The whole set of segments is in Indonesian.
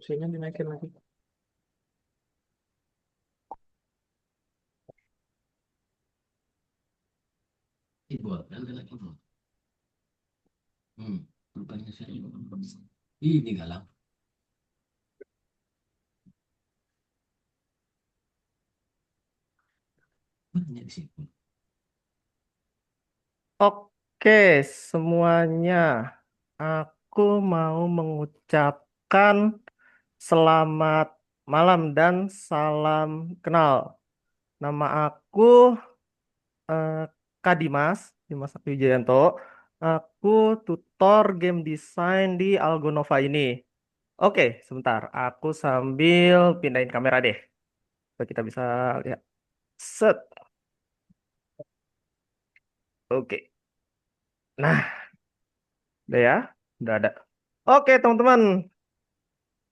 opsinya dinaikin lagi. Keyboard, adalah keyboard. Hmm, rupanya saya ini galang. Banyak di situ. Oke, semuanya. Aku mau mengucapkan selamat malam dan salam kenal. Nama aku eh, Kadimas, Dimas Sakti Wijayanto. Aku tutor game design di Algonova ini. Oke, sebentar. Aku sambil pindahin kamera deh. Supaya kita bisa lihat. Set. Oke. Nah, udah ya. Udah ada. Oke, teman-teman.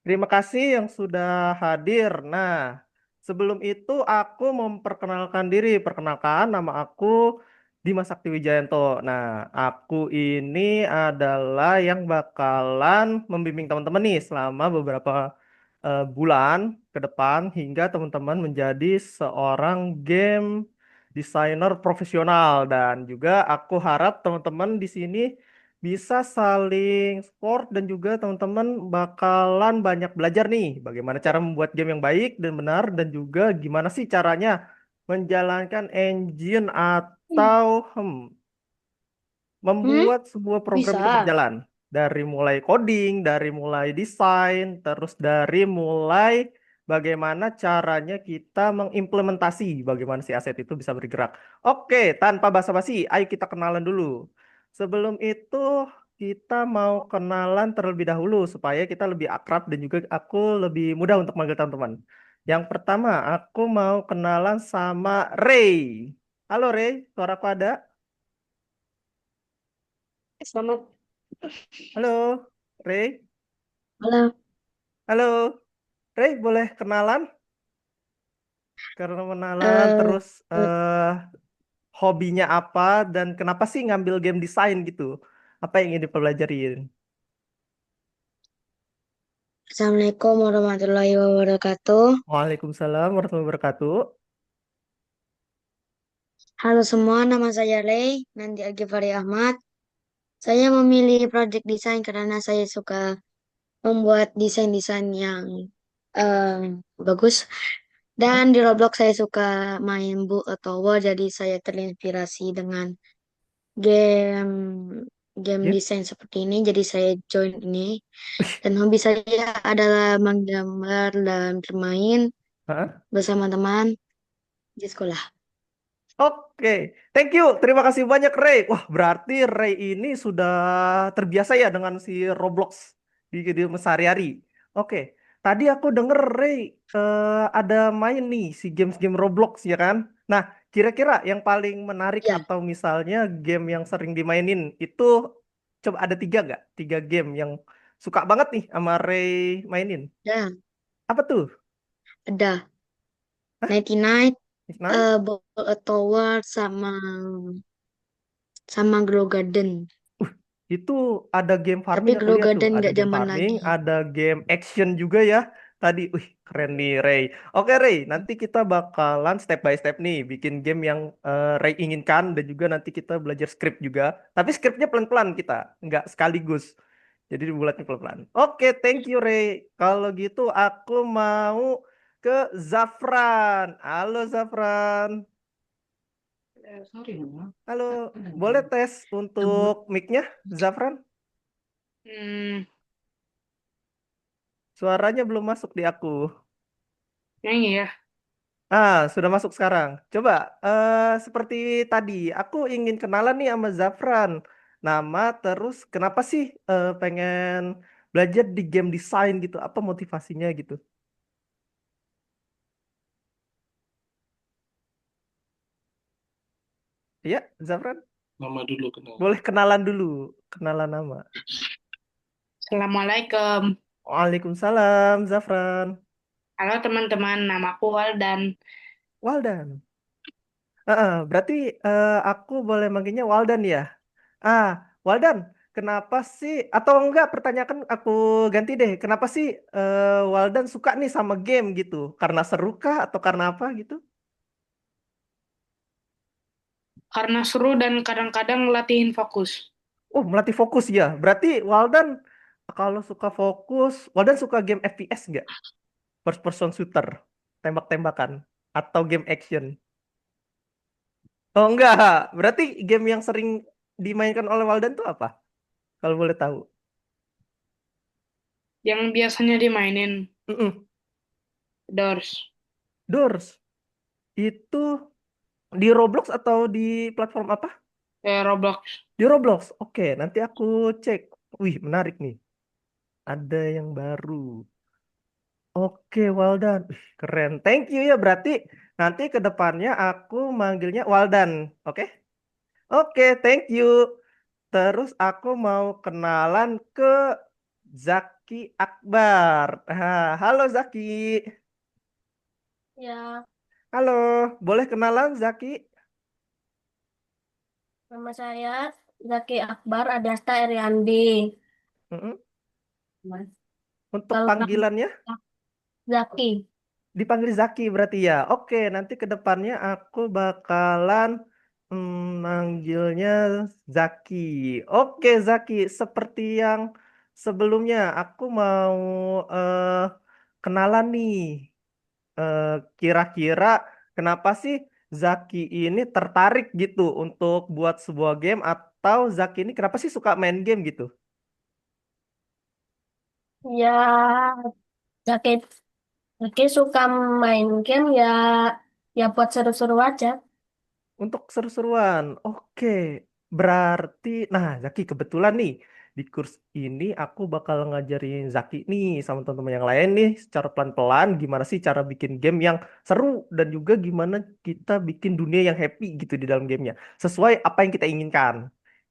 Terima kasih yang sudah hadir. Nah, sebelum itu aku memperkenalkan diri. Perkenalkan, nama aku Dimas Sakti Wijayanto. Nah, aku ini adalah yang bakalan membimbing teman-teman nih selama beberapa bulan ke depan hingga teman-teman menjadi seorang game designer profesional. Dan juga aku harap teman-teman di sini bisa saling support dan juga teman-teman bakalan banyak belajar nih bagaimana cara membuat game yang baik dan benar dan juga gimana sih caranya menjalankan engine Hmm, atau hmm, membuat sebuah program itu bisa. berjalan dari mulai coding, dari mulai desain, terus dari mulai bagaimana caranya kita mengimplementasi bagaimana si aset itu bisa bergerak. Oke, tanpa basa-basi, ayo kita kenalan dulu. Sebelum itu kita mau kenalan terlebih dahulu supaya kita lebih akrab dan juga aku lebih mudah untuk manggil teman-teman. Yang pertama, aku mau kenalan sama Ray. Halo Ray, suaraku ada? Selamat Halo, Ray. malam. Halo, Ray. Boleh kenalan? Karena kenalan Eh, terus hobinya apa dan kenapa sih ngambil game design gitu? Apa yang ingin dipelajarin? Assalamualaikum warahmatullahi wabarakatuh. Waalaikumsalam warahmatullahi wabarakatuh. Halo semua, nama saya Rey, nanti Algifari Ahmad. Saya memilih project design karena saya suka membuat desain-desain yang eh, bagus. Hah? Dan di Roblox saya suka main Book atau War, jadi saya terinspirasi dengan game game Game? desain seperti ini. Jadi saya join ini. Dan hobi saya adalah menggambar dan bermain Hah? bersama teman di sekolah. Oke, thank you. Terima kasih banyak Ray. Wah, berarti Ray ini sudah terbiasa ya dengan si Roblox di sehari-hari. Oke, tadi aku denger Ray ada main nih si games-game Roblox ya kan? Nah, kira-kira yang paling menarik Ya, atau misalnya game yang sering dimainin itu coba ada tiga nggak? Tiga game yang suka banget nih sama Ray mainin. ada, Apa tuh? ada. Nighty Night, Nine? Ball Tower sama Grow Garden. Itu ada game Tapi farming aku Grow lihat tuh. Garden Ada nggak game zaman farming, lagi. ada game action juga ya. Tadi, keren nih Ray. Oke Ray, nanti kita bakalan step by step nih bikin game yang Ray inginkan dan juga nanti kita belajar script juga. Tapi scriptnya pelan-pelan kita, nggak sekaligus. Jadi dibuatnya pelan-pelan. Oke, thank you Ray. Kalau gitu aku mau ke Zafran. Halo Zafran. Sorry, Mama. Halo, boleh tes untuk mic-nya Zafran? Hmm, Suaranya belum masuk di aku. yang ya. Sudah masuk sekarang. Coba, seperti tadi, aku ingin kenalan nih sama Zafran. Nama, terus kenapa sih pengen belajar di game design gitu? Apa motivasinya gitu? Ya, Zafran, Nama dulu kenal. boleh kenalan dulu. Kenalan nama. Assalamualaikum. Waalaikumsalam, Zafran. Halo teman-teman, namaku Waldan. Waldan. Berarti aku boleh manggilnya Waldan ya? Waldan. kenapa sih? Atau enggak, pertanyakan aku ganti deh. Kenapa sih Waldan suka nih sama game gitu? Karena seru kah atau karena apa gitu? karena seru dan kadang-kadang latihin fokus. Oh, melatih fokus ya. Berarti Waldan kalau suka fokus, Waldan suka game FPS nggak? First person shooter, tembak-tembakan, atau game action? Oh enggak. Berarti game yang sering dimainkan oleh Waldan tuh apa? Kalau boleh tahu. Yang biasanya dimainin Mm-mm. Doors. Doors. Itu di Roblox atau di platform apa? Roblox. Di Roblox. Oke, nanti aku cek. Wih, menarik nih. Ada yang baru. Oke, Waldan. Wih, keren. Thank you ya. Berarti nanti ke depannya aku manggilnya Waldan. Oke? Oke, thank you. Terus aku mau kenalan ke Zaki Akbar. Halo Zaki. Ya, Halo, boleh kenalan Zaki? nama saya Zaki Akbar Adasta Eriandi. Mm-mm. Mas. Untuk Kalau nama panggilannya Zaki. dipanggil Zaki berarti ya. Oke, nanti ke depannya aku bakalan manggilnya Zaki. Oke, Zaki, seperti yang sebelumnya aku mau eh, kenalan nih. Eh, Kira-kira kenapa sih Zaki ini tertarik gitu untuk buat sebuah game atau Zaki ini kenapa sih suka main game gitu? Ya, Zaki, Zaki suka main game ya, ya buat seru-seru aja. Untuk seru-seruan. Oke. Berarti, nah Zaki kebetulan nih di kurs ini aku bakal ngajarin Zaki nih sama teman-teman yang lain nih secara pelan-pelan gimana sih cara bikin game yang seru dan juga gimana kita bikin dunia yang happy gitu di dalam gamenya. Sesuai apa yang kita inginkan.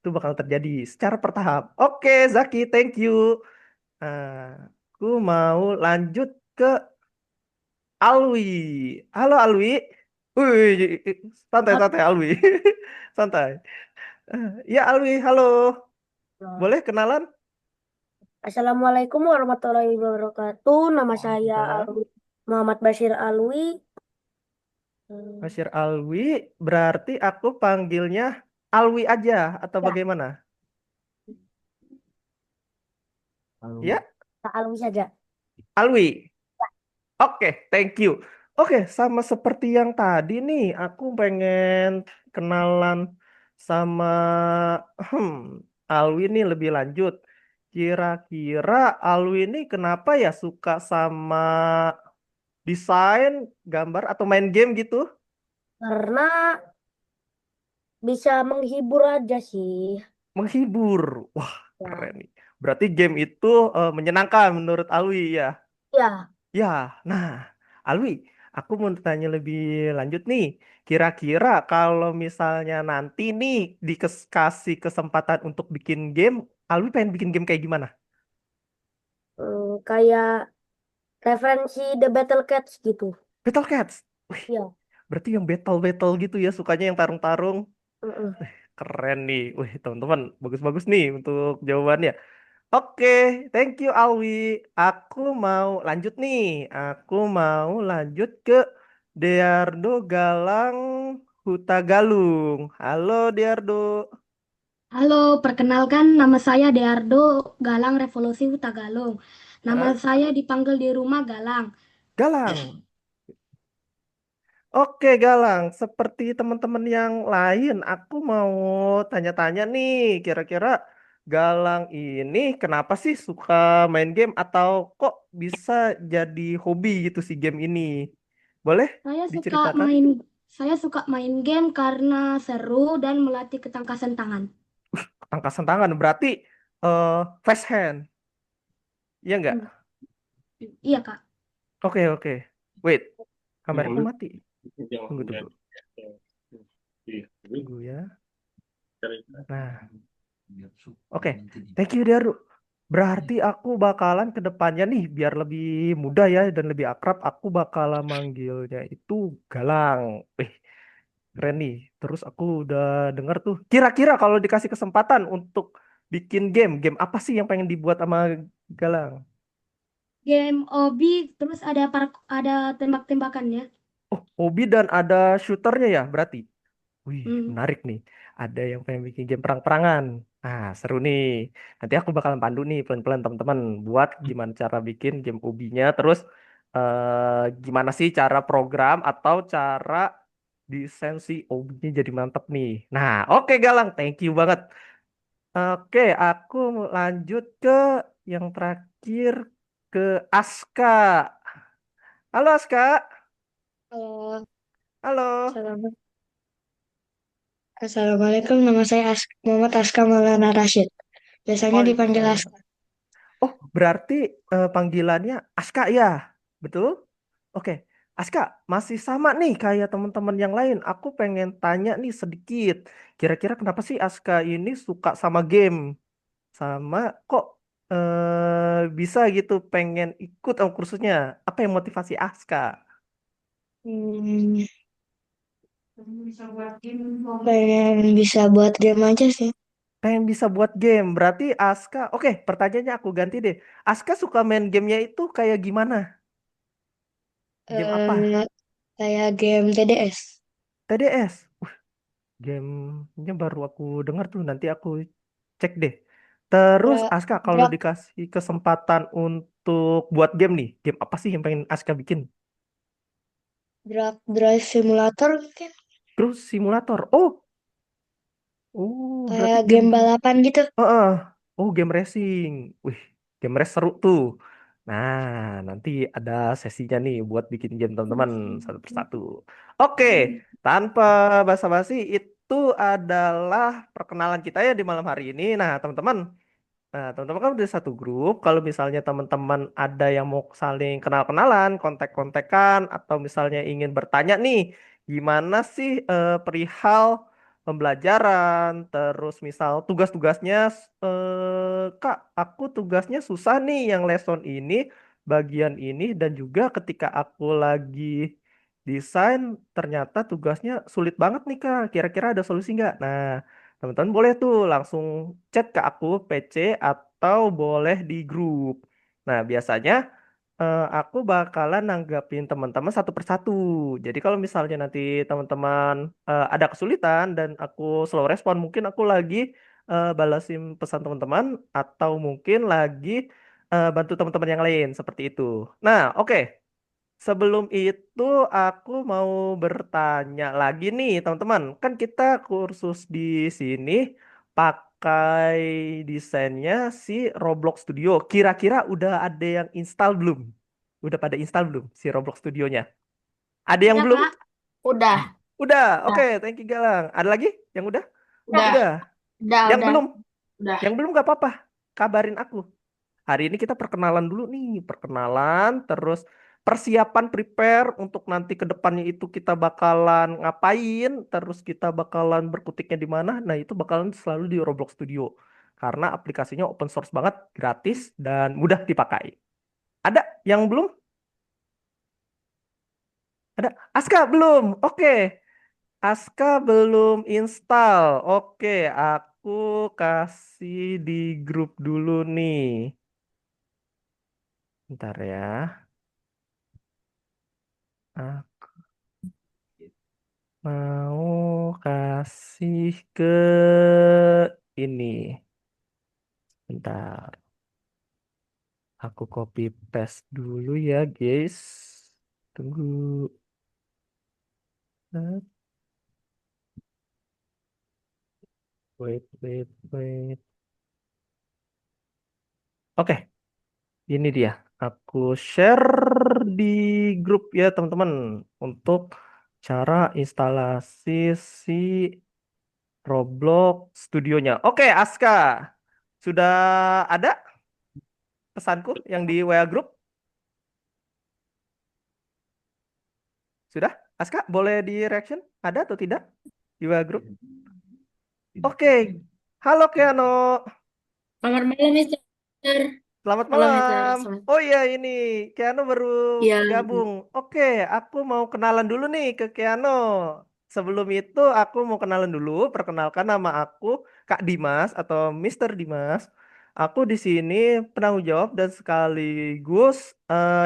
Itu bakal terjadi secara bertahap. Oke, Zaki, thank you. Aku mau lanjut ke Alwi. Halo Alwi. Wih, santai-santai Alwi. Santai. Ya Alwi, halo. Boleh kenalan? Assalamualaikum warahmatullahi wabarakatuh. Nama saya Waalaikumsalam. Muhammad Bashir Alwi. Hmm, Masyar Alwi, berarti aku panggilnya Alwi aja atau Ya, bagaimana? Kalau Ya, Kak Alwi saja. Alwi. Oke, thank you. Oke, sama seperti yang tadi nih, aku pengen kenalan sama hmm, Alwi nih lebih lanjut. Kira-kira Alwi ini kenapa ya suka sama desain, gambar, atau main game gitu? Karena bisa menghibur aja sih. Menghibur. Wah, Ya, keren nih. Berarti game itu menyenangkan menurut Alwi ya. ya. Ya, nah, Alwi, aku mau tanya lebih lanjut nih. Kira-kira kalau misalnya nanti nih dikasih kesempatan untuk bikin game, Alwi pengen bikin game kayak gimana? Kayak referensi The Battle Cats gitu. Battle Cats. Wih, Ya. berarti yang battle-battle gitu ya, sukanya yang tarung-tarung. Mm-mm. Keren nih. Wih, teman-teman, bagus-bagus nih untuk jawabannya. Oke, thank you Alwi. Aku mau lanjut nih. Aku mau lanjut ke Deardo Galang Hutagalung. Halo Deardo. Halo, perkenalkan nama saya Deardo Galang Revolusi Hutagalung. Nama Hah? saya dipanggil di rumah Galang. Galang. Oke Galang, seperti teman-teman yang lain, aku mau tanya-tanya nih, kira-kira Galang ini kenapa sih suka main game atau kok bisa jadi hobi gitu sih game ini? Boleh Saya suka diceritakan? main saya suka main game karena seru dan melatih ketangkasan tangan. Angkasan tangan berarti eh fast hand, iya nggak? Hmm, Iya, Kak. Oke oke. Wait, yang kameranya mana? mati. Yang Tunggu yang tunggu. yang- iya, ini Tunggu ya. cari Nah, biar oke. nanti di Thank you Daru. Berarti aku bakalan ke depannya nih biar lebih mudah ya dan lebih akrab. Aku bakalan manggilnya itu Galang. Keren nih. Terus aku udah denger tuh. Kira-kira kalau dikasih kesempatan untuk bikin game. Game apa sih yang pengen dibuat sama Galang? Game Obi, terus ada tembak-tembakannya. Oh, hobi dan ada shooternya ya berarti. Wih, Hmm. menarik nih. Ada yang pengen bikin game perang-perangan. Nah, seru nih. Nanti aku bakalan pandu nih pelan-pelan teman-teman buat gimana cara bikin game ubinya. Terus gimana sih cara program atau cara desain si ubinya jadi mantep nih. Nah, oke Galang, thank you banget. Oke, aku lanjut ke yang terakhir ke Aska. Halo Aska. Halo, Halo. Assalamualaikum. Assalamualaikum, nama saya Muhammad Aska Maulana Rashid. Biasanya dipanggil Waalaikumsalam. Aska. Oh, berarti panggilannya Aska ya? Betul? Oke. Aska, masih sama nih kayak teman-teman yang lain. Aku pengen tanya nih sedikit. Kira-kira kenapa sih Aska ini suka sama game? Sama kok bisa gitu pengen ikut sama kursusnya? Apa yang motivasi Aska? Hmm, pengen bisa buat game aja sih. Pengen bisa buat game. Berarti Aska, oke, pertanyaannya aku ganti deh. Aska suka main gamenya itu kayak gimana? Game apa? Eh, kayak game TDS. TDS. Gamenya baru aku dengar tuh, nanti aku cek deh. Terus Dra Aska kalau Drag, dikasih kesempatan untuk buat game nih, game apa sih yang pengen Aska bikin? Drag Drive Simulator mungkin. Cruise Simulator. Berarti Kayak game. game balapan gitu. Heeh. Game racing. Wih, game race seru tuh. Nah, nanti ada sesinya nih buat bikin game teman-teman satu persatu. Oke, tanpa basa-basi itu adalah perkenalan kita ya di malam hari ini. Nah, teman-teman. Nah, teman-teman kan udah satu grup. Kalau misalnya teman-teman ada yang mau saling kenal-kenalan, kontak-kontakan, atau misalnya ingin bertanya nih, gimana sih perihal pembelajaran, terus misal tugas-tugasnya, Kak, aku tugasnya susah nih yang lesson ini, bagian ini, dan juga ketika aku lagi desain, ternyata tugasnya sulit banget nih, Kak. Kira-kira ada solusi nggak? Nah, teman-teman boleh tuh langsung chat ke aku PC atau boleh di grup. Nah, biasanya aku bakalan nanggapin teman-teman satu persatu. Jadi kalau misalnya nanti teman-teman ada kesulitan dan aku slow respon, mungkin aku lagi balasin pesan teman-teman atau mungkin lagi bantu teman-teman yang lain seperti itu. Nah, oke. Sebelum itu aku mau bertanya lagi nih teman-teman. Kan kita kursus di sini pakai desainnya si Roblox Studio. Kira-kira udah ada yang install belum? Udah pada install belum si Roblox Studionya? Ada yang Udah, belum? Kak. Udah, Udah, oke, udah, thank you Galang. Ada lagi yang udah? udah, Udah. Yang udah, belum? udah. Yang belum gak apa-apa. Kabarin aku. Hari ini kita perkenalan dulu nih, perkenalan, terus persiapan prepare untuk nanti ke depannya itu kita bakalan ngapain, terus kita bakalan berkutiknya di mana. Nah, itu bakalan selalu di Roblox Studio. Karena aplikasinya open source banget, gratis dan mudah dipakai. Ada yang belum? Ada? Aska belum. Oke. Aska belum install. Oke, aku kasih di grup dulu nih. Bentar ya. Aku mau kasih ke ini. Bentar. Aku copy paste dulu ya, guys. Tunggu. Wait, wait, wait. Oke, ini dia. Aku share di grup ya, teman-teman. Untuk cara instalasi si Roblox studionya. Oke, Aska. Sudah ada pesanku yang di WA Group? Sudah? Aska, boleh di reaction? Ada atau tidak di WA Group? Oke. Halo Keano. Selamat malam, Mister. Selamat Halo, Mister. malam. Oh iya ini, Keano baru Ya, gabung. Oke, aku mau kenalan dulu nih ke Keano. sebelum itu aku mau kenalan dulu. Perkenalkan nama aku Kak Dimas atau Mister Dimas. Aku di sini penanggung jawab dan sekaligus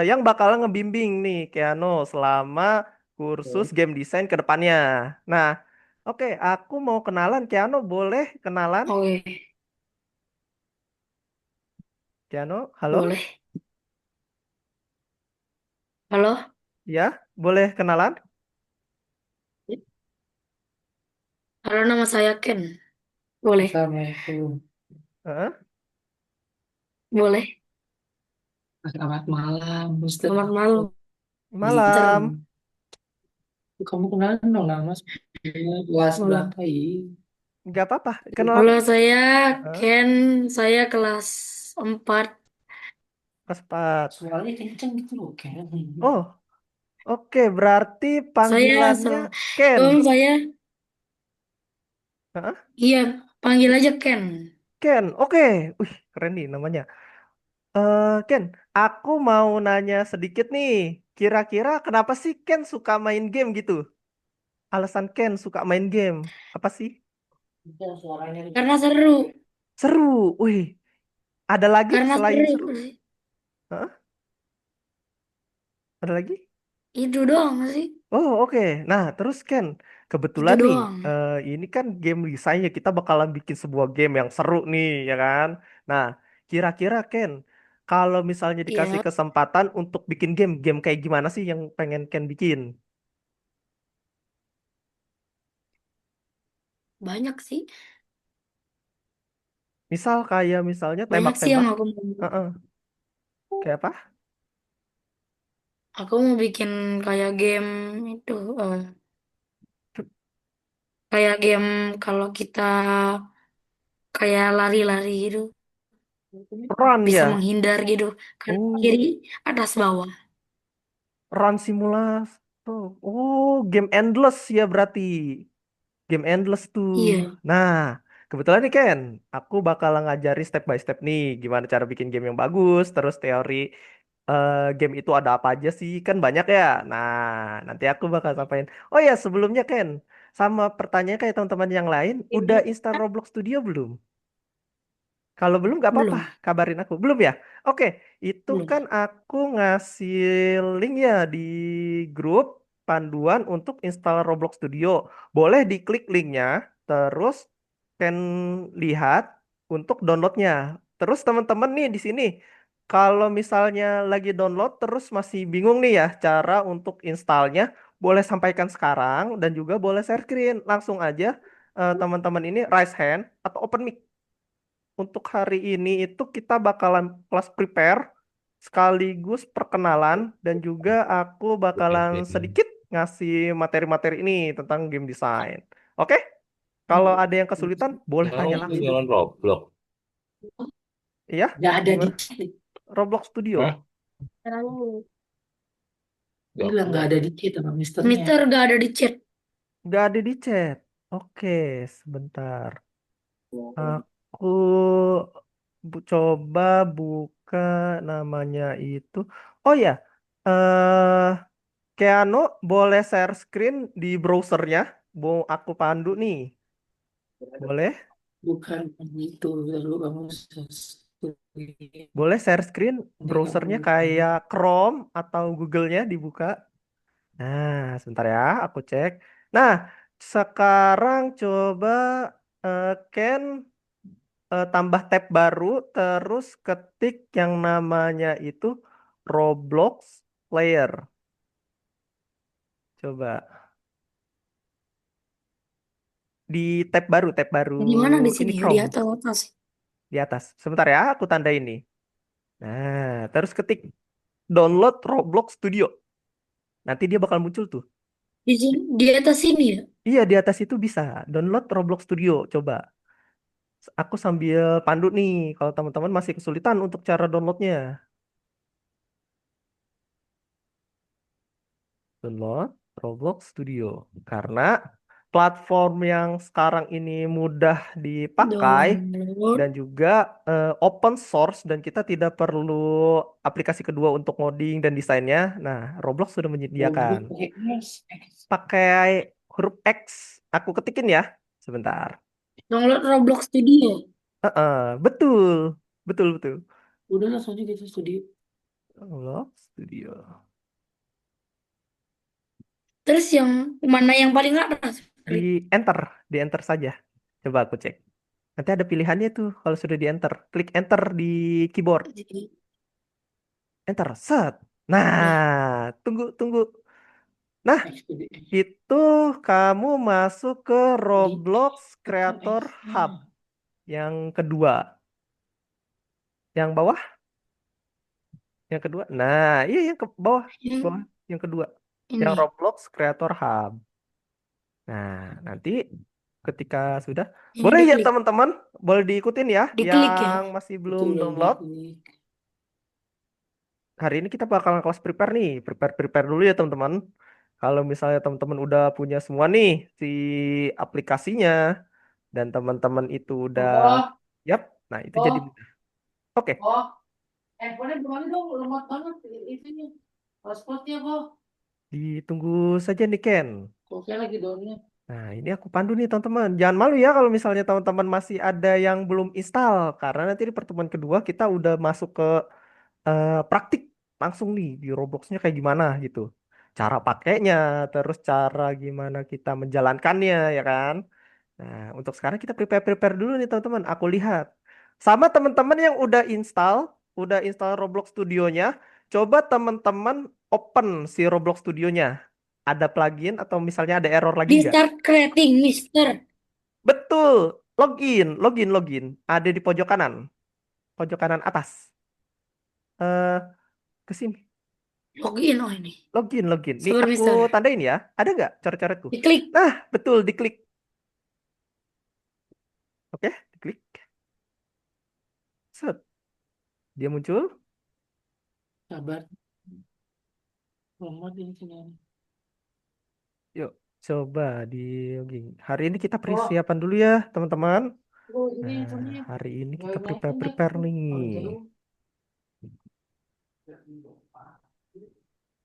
yang bakalan ngebimbing nih Keanu selama kursus game design ke depannya. Nah, oke, aku mau kenalan. Keanu boleh kenalan? Oke, Keanu, halo? boleh. Halo, Ya, boleh kenalan? halo nama saya Ken. Boleh, Assalamualaikum. Heeh. boleh. Selamat malam, Mister. Selamat malam, Mister. Malam. Kamu kenalan dong nama saya kelas Malam. berapa ini? Nggak apa-apa. Kenalan. Halo, saya Heeh. Ken. Saya kelas 4. Kelas 4. Suaranya kenceng gitu loh, Ken. Oh, oke. Berarti Saya panggilannya salah. Ken. Saya, Heeh. iya, panggil aja Ken. Ken. Oke. Wih, keren nih namanya. Ken, aku mau nanya sedikit nih. Kira-kira kenapa sih Ken suka main game gitu? Alasan Ken suka main game. Apa sih? Ya, suaranya Karena seru. Seru. Wih, ada lagi Karena selain seru seru? sih. Hah? Ada lagi? Itu doang sih. Oh, oke. Nah, terus Ken, Itu kebetulan nih, doang. ini kan game desainnya kita bakalan bikin sebuah game yang seru nih, ya kan? Nah, kira-kira Ken, kalau misalnya dikasih Ya, kesempatan untuk bikin game, game kayak gimana sih yang pengen Ken bikin? banyak sih. Misal kayak misalnya Banyak sih yang tembak-tembak, aku mau. Heeh. Kayak apa? Aku mau bikin kayak game itu. eh, Kayak game kalau kita kayak lari-lari gitu. Run Bisa ya? menghindar gitu. Kan Oh, kiri, atas, bawah. Run Simulator. Oh, game endless ya berarti. Game endless tuh. Iya. Nah, kebetulan nih Ken, aku bakal ngajari step by step nih gimana cara bikin game yang bagus, terus teori game itu ada apa aja sih, kan banyak ya. Nah, nanti aku bakal sampaikan. Oh ya, sebelumnya Ken, sama pertanyaan kayak teman-teman yang lain, udah install Roblox Studio belum? Kalau belum nggak apa-apa, Belum. kabarin aku. Belum ya? Oke, itu Belum. kan aku ngasih link ya di grup panduan untuk install Roblox Studio. Boleh diklik linknya, terus kan lihat untuk downloadnya. Terus teman-teman nih di sini, kalau misalnya lagi download terus masih bingung nih ya cara untuk installnya, boleh sampaikan sekarang dan juga boleh share screen. Langsung aja teman-teman ini raise hand atau open mic. Untuk hari ini itu kita bakalan kelas prepare sekaligus perkenalan dan juga aku bakalan sedikit ngasih materi-materi ini tentang game design. Oke? Kalau ada yang kesulitan boleh tanya Mau langsung. jalan Roblox. Iya? Nggak ada di Gimana? Roblox Studio. Hah? Gak bilang nggak kuat. ada di chat sama misternya. Mister gak ada di chat. Nggak ada di chat. Oke, sebentar. Aku coba buka namanya itu. Oh ya, eh Keanu boleh share screen di browsernya. Mau aku pandu nih. Boleh? Bukan itu, lalu kamu Boleh share screen browsernya kayak Chrome atau Google-nya dibuka. Nah, sebentar ya, aku cek. Nah, sekarang coba Ken tambah tab baru, terus ketik yang namanya itu Roblox Player. Coba di tab baru Di mana di ini sini? Di Chrome atas atas. di atas. Sebentar ya, aku tanda ini. Nah, terus ketik download Roblox Studio. Nanti dia bakal muncul tuh. Di sini, di atas sini ya. Iya, di atas itu bisa download Roblox Studio. Coba. Aku sambil pandu nih kalau teman-teman masih kesulitan untuk cara downloadnya. Download Roblox Studio. Karena platform yang sekarang ini mudah dipakai Download. dan juga open source dan kita tidak perlu aplikasi kedua untuk ngoding dan desainnya. Nah, Roblox sudah menyediakan. Roblox pakai S. Pakai huruf X. Aku ketikin ya. Sebentar. Download Roblox Studio. Betul. Betul, betul. Udah langsung aja gitu studio. Roblox Studio. Terus yang mana yang paling atas? Di enter. Di enter saja. Coba aku cek. Nanti ada pilihannya tuh kalau sudah di enter. Klik enter di keyboard. Enter. Set. Nah, tunggu, tunggu. Nah, Studio. itu kamu masuk ke Roblox Tekan Creator X-nya. Hub yang kedua. Yang bawah? Yang kedua. Nah, iya yang ke bawah. Yang Bawah. Yang kedua. Yang ini. Roblox Creator Hub. Nah, nanti ketika sudah, Yang boleh ya diklik. teman-teman, boleh diikutin ya, Diklik ya. yang masih belum Betul, download. diklik. Hari ini kita bakalan kelas prepare nih, prepare dulu ya teman-teman. Kalau misalnya teman-teman udah punya semua nih si aplikasinya dan teman-teman itu udah, Oh, yap, nah itu jadi oh, mudah. Oke, oh. Handphonenya gimana dong? Lemot banget itunya. Hotspotnya kok. ditunggu saja nih Ken. Kok kayak lagi downnya. Nah, ini aku pandu nih teman-teman. Jangan malu ya kalau misalnya teman-teman masih ada yang belum install, karena nanti di pertemuan kedua kita udah masuk ke praktik langsung nih di Robloxnya kayak gimana gitu. Cara pakainya, terus cara gimana kita menjalankannya ya kan. Nah, untuk sekarang kita prepare dulu nih teman-teman. Aku lihat. Sama teman-teman yang udah install Roblox Studionya, coba teman-teman open si Roblox Studionya. Ada plugin atau misalnya ada error lagi Di nggak? start creating, Mister. Betul. Login. Ada di pojok kanan atas. Eh, ke sini. Login oh ini. Login. Nih Sabar, aku Mister. tandain ya. Ada nggak coret-coretku? Diklik. Nah, betul diklik. Oke, diklik. Set. Dia muncul. Sabar. Lemot ini sini. Yuk, coba di login. Hari ini kita Oh, persiapan dulu ya, teman-teman. oh ini Nah, handphonenya. hari ini Nggak kita nyalain deh. prepare nih. Kalau jauh.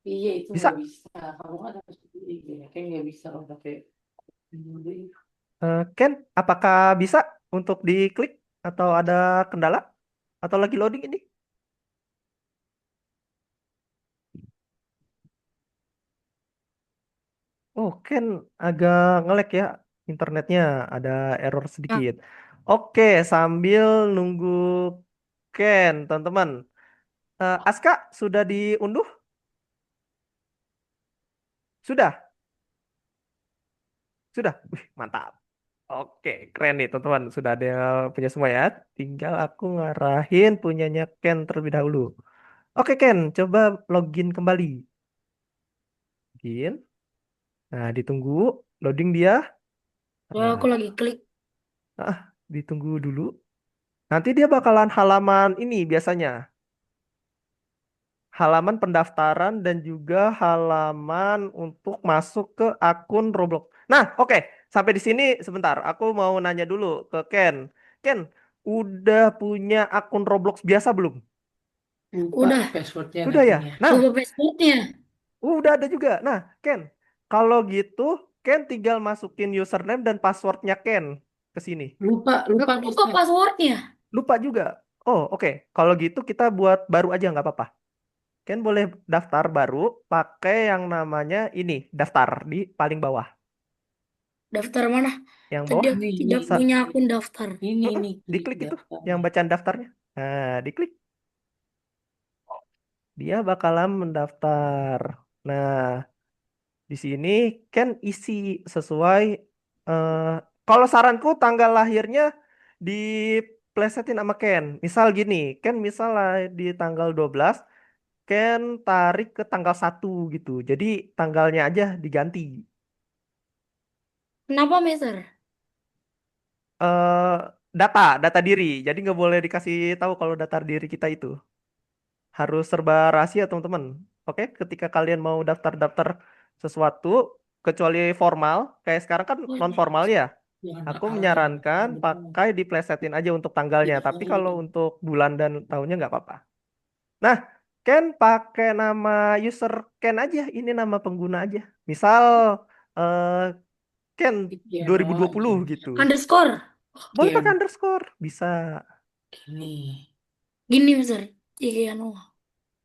Iya itu Bisa? nggak bisa. Kamu kan harus pilih ya. Kayak nggak bisa kalau pakai ini. Ken, apakah bisa untuk diklik atau ada kendala? Atau lagi loading ini? Oh, Ken agak nge-lag ya internetnya, ada error Nah, sedikit. Oke, sambil nunggu Ken, teman-teman. Aska, sudah diunduh? Sudah? Sudah? Wih, mantap. Oke, keren nih teman-teman. Sudah ada yang punya semua ya. Tinggal aku ngarahin punyanya Ken terlebih dahulu. Oke, Ken, coba login kembali. Login. Nah, ditunggu loading dia. ya Nah, aku lagi klik. ditunggu dulu. Nanti dia bakalan halaman ini biasanya. Halaman pendaftaran dan juga halaman untuk masuk ke akun Roblox. Nah, oke. Sampai di sini sebentar. Aku mau nanya dulu ke Ken. Ken, udah punya akun Roblox biasa belum? Lupa Udah. passwordnya Sudah ya? nantinya. Nah, Lupa passwordnya. udah ada juga. Nah, Ken, kalau gitu Ken tinggal masukin username dan passwordnya Ken ke sini. Lupa Lupa Mister. passwordnya. Lupa juga. Oh, oke. Kalau gitu kita buat baru aja nggak apa-apa. Ken boleh daftar baru pakai yang namanya ini, daftar di paling bawah. Daftar mana? Yang Tadi bawah, aku Ini tidak sa- punya akun daftar. ini klik diklik itu, daftar. yang bacaan daftarnya. Nah, diklik. Dia bakalan mendaftar. Nah, di sini Ken isi sesuai. eh, Kalau saranku tanggal lahirnya diplesetin sama Ken. Misal gini, Ken misalnya di tanggal 12, Ken tarik ke tanggal 1 gitu. Jadi tanggalnya aja diganti. Kenapa, Mister? eh data diri. Jadi nggak boleh dikasih tahu kalau data diri kita itu harus serba rahasia teman-teman. Oke, ketika kalian mau daftar-daftar sesuatu, kecuali formal, kayak sekarang kan Oh, non formal ya. Jangan Aku nakalan ya. menyarankan Betul. pakai diplesetin aja untuk tanggalnya. Tidak Tapi kalau itu. untuk bulan dan tahunnya nggak apa-apa. Nah, Ken pakai nama user Ken aja. Ini nama pengguna aja. Misal eh, Ken Ya, 2020 iya. gitu. Underscore. Boleh Oke, pakai underscore, bisa. gini. Gini, Mister. Iya, anu.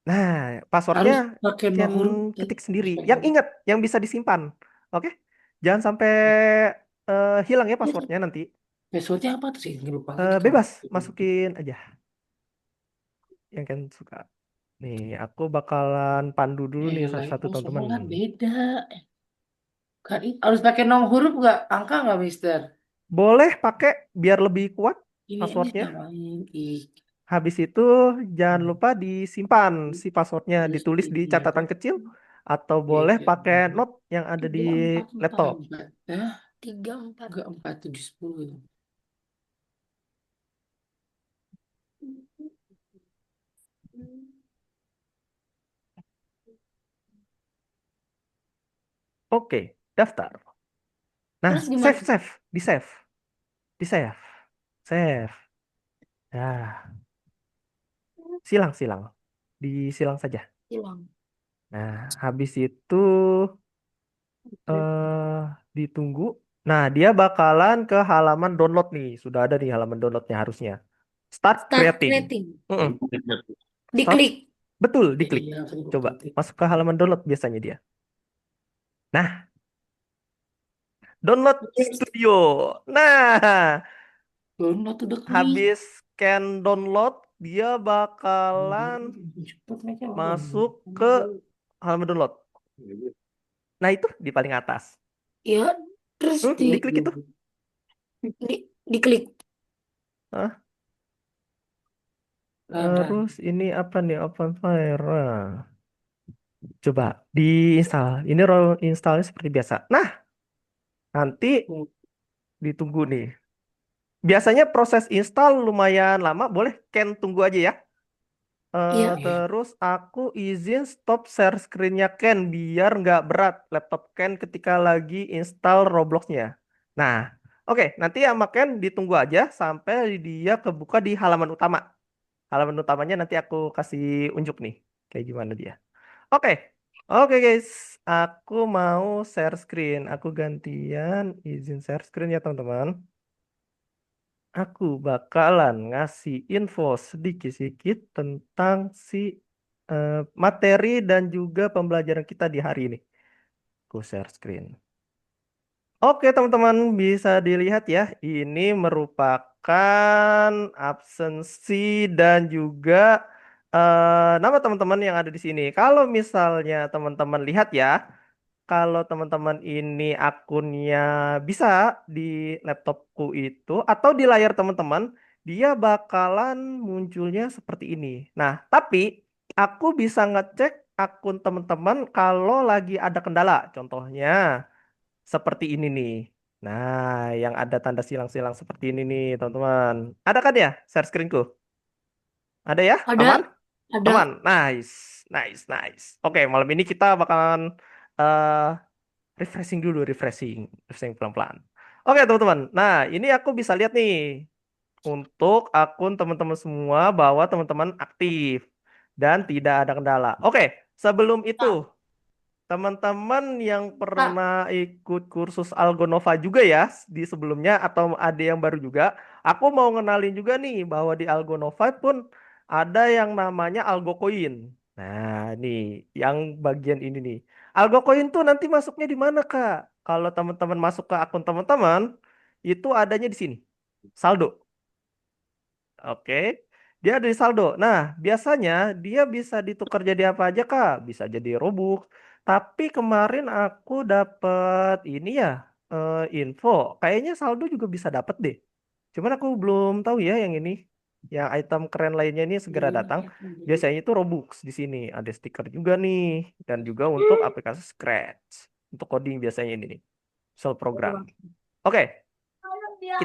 Nah, passwordnya Harus pakai no Ken huruf. ketik sendiri. Harus pakai Yang huruf. ingat, yang bisa disimpan. Oke? Jangan sampai hilang ya passwordnya nanti. Passwordnya apa tuh sih? Lupa lagi kalau. Bebas, masukin aja yang Ken suka. Nih, aku bakalan pandu dulu nih Lah, satu-satu itu semua teman-teman. kan beda. Kan harus pakai no huruf nggak? Angka nggak, Mister? Boleh pakai biar lebih kuat Ini passwordnya. samain. Habis itu jangan lupa disimpan si passwordnya, ditulis di catatan kecil atau boleh pakai note yang ada di 4 laptop. 4. Hah? 3, 4. Enggak 4 7 10. Oke, daftar. Nah, Terus gimana? di save, di save, save. Nah, silang, disilang saja. Hilang. Nah, habis itu eh ditunggu. Nah, dia bakalan ke halaman download nih. Sudah ada nih halaman downloadnya harusnya. Start Start creating. creating. Mm-mm. Start, Diklik. betul, diklik. Iya, langsung Coba ketik. masuk ke halaman download biasanya dia. Nah, download studio. Nah, Download udah klik. habis scan download, dia bakalan Cepet mereka. masuk ke halaman download. Nah, itu di paling atas. Ya, terus Diklik itu. diklik. Hah? Kanan. Terus ini apa nih? Open Fire. Nah, coba diinstal. Ini roll installnya seperti biasa. Nah, nanti ditunggu nih. Biasanya proses install lumayan lama. Boleh Ken tunggu aja ya. Iya. Terus aku izin stop share screen-nya Ken biar nggak berat laptop Ken ketika lagi install Roblox-nya. Nah, oke, nanti sama Ken ditunggu aja sampai dia kebuka di halaman utama. Halaman utamanya nanti aku kasih unjuk nih, kayak gimana dia. Oke, oke guys, aku mau share screen. Aku gantian izin share screen ya teman-teman. Aku bakalan ngasih info sedikit-sedikit tentang si materi dan juga pembelajaran kita di hari ini. Aku share screen. Oke teman-teman, bisa dilihat ya, ini merupakan absensi dan juga nama teman-teman yang ada di sini. Kalau misalnya teman-teman lihat ya, kalau teman-teman ini akunnya bisa di laptopku itu atau di layar teman-teman, dia bakalan munculnya seperti ini. Nah, tapi aku bisa ngecek akun teman-teman kalau lagi ada kendala. Contohnya seperti ini nih. Nah, yang ada tanda silang-silang seperti ini nih, teman-teman. Ada kan ya share screenku? Ada ya? Ada. Aman? Ada. Aman. Nice. Nice, nice. Oke, malam ini kita bakalan eh refreshing dulu, refreshing pelan-pelan. Oke, teman-teman. Nah, ini aku bisa lihat nih untuk akun teman-teman semua bahwa teman-teman aktif dan tidak ada kendala. Oke, sebelum itu, teman-teman yang pernah ikut kursus Algonova juga ya di sebelumnya atau ada yang baru juga, aku mau ngenalin juga nih bahwa di Algonova pun ada yang namanya AlgoCoin. Nah, nih yang bagian ini nih. AlgoCoin tuh nanti masuknya di mana, Kak? Kalau teman-teman masuk ke akun teman-teman, itu adanya di sini. Saldo. Oke. Dia ada di saldo. Nah, biasanya dia bisa ditukar jadi apa aja, Kak? Bisa jadi Robux. Tapi kemarin aku dapat ini ya, info. Kayaknya saldo juga bisa dapat deh. Cuman aku belum tahu ya yang ini. Yang item keren lainnya ini segera datang. Biasanya itu Robux di sini. Ada stiker juga nih. Dan juga untuk aplikasi Scratch. Untuk coding biasanya ini nih. Shell program. Oke,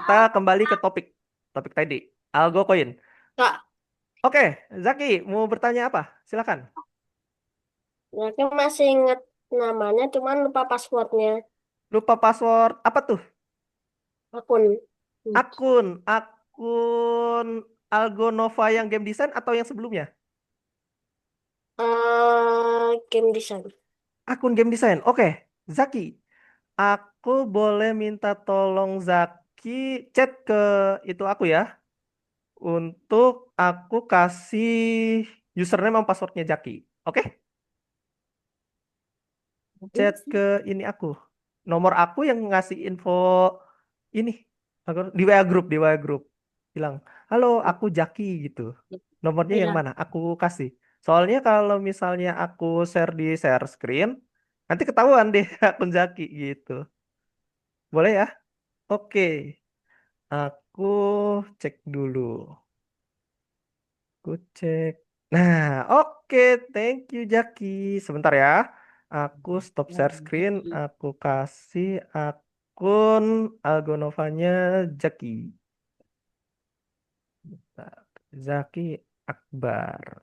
kita kembali ke topik. Topik tadi. Algo Coin. Kak, Oke, Zaki, mau bertanya apa? Silakan. Aku masih ingat namanya, cuman lupa passwordnya Lupa password apa tuh? akun. Akun Algonova yang game design atau yang sebelumnya? Game design. Akun game design. Oke, Zaki. aku boleh minta tolong Zaki chat ke itu aku ya. Untuk aku kasih username sama passwordnya Zaki. Oke? Chat ke ini aku. Nomor aku yang ngasih info ini. Di WA group, di WA group. Bilang, halo aku Jaki gitu. Nomornya yang mana? Aku kasih. Soalnya kalau misalnya aku share screen, nanti ketahuan deh akun Jaki gitu. Boleh ya? Oke. Aku cek dulu. Aku cek. Nah, oke. Thank you Jaki. Sebentar ya. Aku stop share screen. Aku kasih akun Algonovanya Jaki. Bentar. Zaki Akbar.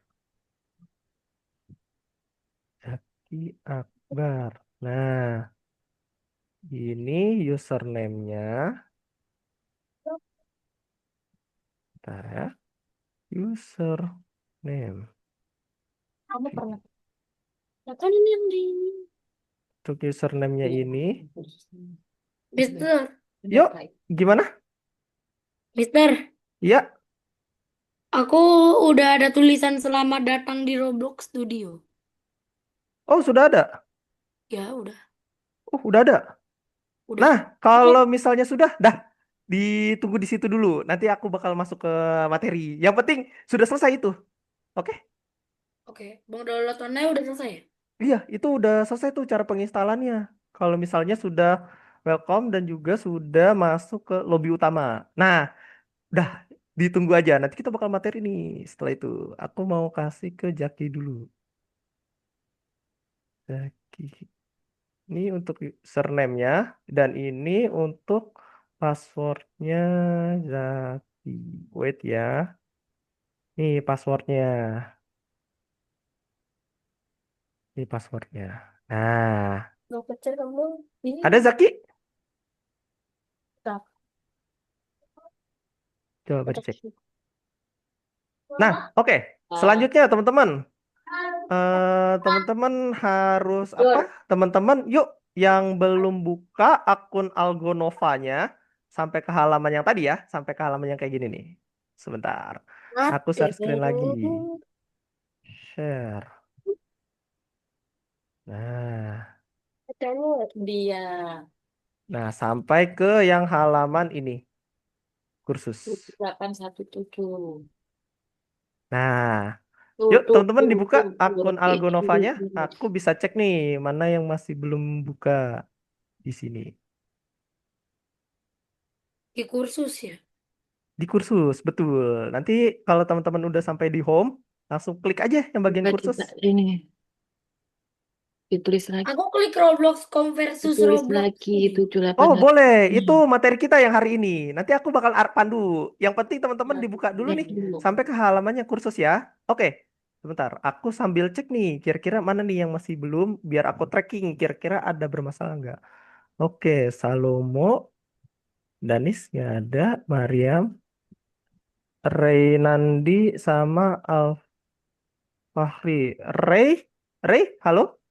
Zaki Akbar. Nah, ini username-nya. Bentar ya. Username. Kamu pernah. Ya kan ini yang di Untuk username-nya ini. Mister. Yuk, gimana? Mister, Ya, aku udah ada tulisan selamat datang di Roblox Studio. oh sudah ada. Ya, udah. Udah ada. Udah. Nah, kalau misalnya sudah, dah ditunggu di situ dulu. Nanti aku bakal masuk ke materi. Yang penting sudah selesai itu. Oke? Oke, Bang downloadannya udah selesai ya? Iya, itu udah selesai tuh cara penginstalannya. Kalau misalnya sudah welcome dan juga sudah masuk ke lobby utama. Nah, udah ditunggu aja. Nanti kita bakal materi nih. Setelah itu, aku mau kasih ke Jaki dulu. Jaki. Ini untuk username-nya dan ini untuk passwordnya Zaki. Wait ya. Nih passwordnya. Ini passwordnya. Nah, Mau kecil kamu ini ada Zaki? tak. Coba dicek. Nah, oke. Selanjutnya teman-teman. Teman-teman harus apa? Teman-teman, yuk yang belum buka akun Algonovanya sampai ke halaman yang tadi ya, sampai ke halaman yang kayak gini nih. Sebentar. Aku share screen lagi. Share. Nah, Dia nah sampai ke yang halaman ini, kursus. 817. Nah, Tuh, yuk tuh, teman-teman tuh, dibuka tuh, akun Algonovanya. Aku bisa cek nih mana yang masih belum buka di sini. Di kursus ya? Di kursus, betul. Nanti kalau teman-teman udah sampai di home, langsung klik aja yang bagian kursus. Ini ditulis lagi, Aku klik Roblox versus ditulis Roblox lagi ini. 78. Oh, boleh. Itu materi kita yang hari ini. Nanti aku bakal pandu. Yang penting teman-teman dibuka dulu nih sampai ke halamannya kursus ya. Oke. Sebentar, aku sambil cek nih, kira-kira mana nih yang masih belum, biar aku tracking, kira-kira ada bermasalah nggak. Oke, Salomo, Danis nggak ada, Mariam, Reynandi, sama Alfahri. Ray, Ray, halo?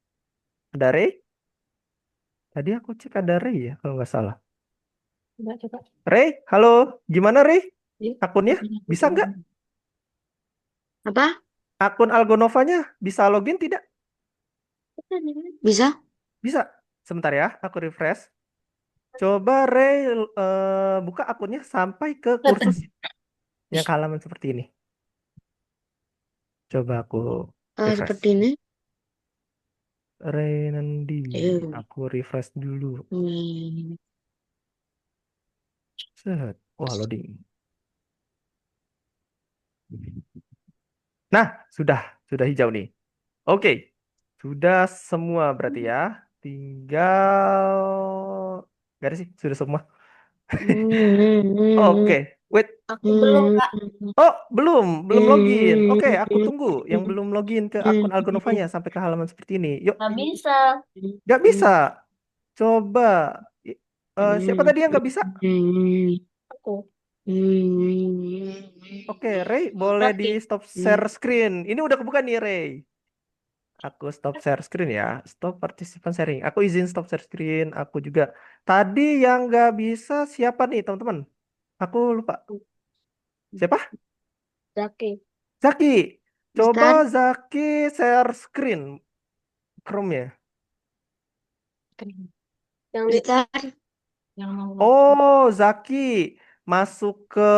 Ada Ray? Tadi aku cek ada Ray ya, kalau nggak salah. Coba. Ray, halo, gimana Ray? Akunnya bisa nggak? Apa? Akun Algonovanya bisa login tidak? Bisa? Bisa. Sebentar ya, aku refresh. Coba Ray buka akunnya sampai ke kursus yang ke halaman seperti ini. Coba aku refresh. Seperti ini. Ray Nandi, aku refresh dulu. Set. Wah, loading. Nah, sudah hijau nih. Oke, sudah semua berarti ya. Tinggal, nggak ada sih, sudah semua. Oke, wait. Aku belum, Kak. Oh, belum login. Oke, aku tunggu yang belum login ke akun Algonovanya sampai ke halaman seperti ini. Yuk, Nggak bisa. nggak bisa. Coba. Siapa tadi yang nggak bisa? Aku. Oke, Ray, boleh di Berarti. stop share screen. Ini udah kebuka nih, Ray. Aku stop share screen ya. Stop participant sharing. Aku izin stop share screen. Aku juga. Tadi yang nggak bisa siapa nih teman-teman? Aku lupa. Siapa? Zaki. Zaki. Coba Mister, Zaki share screen Chrome ya. Yang di Mister, Yang mau Oh, Zaki masuk ke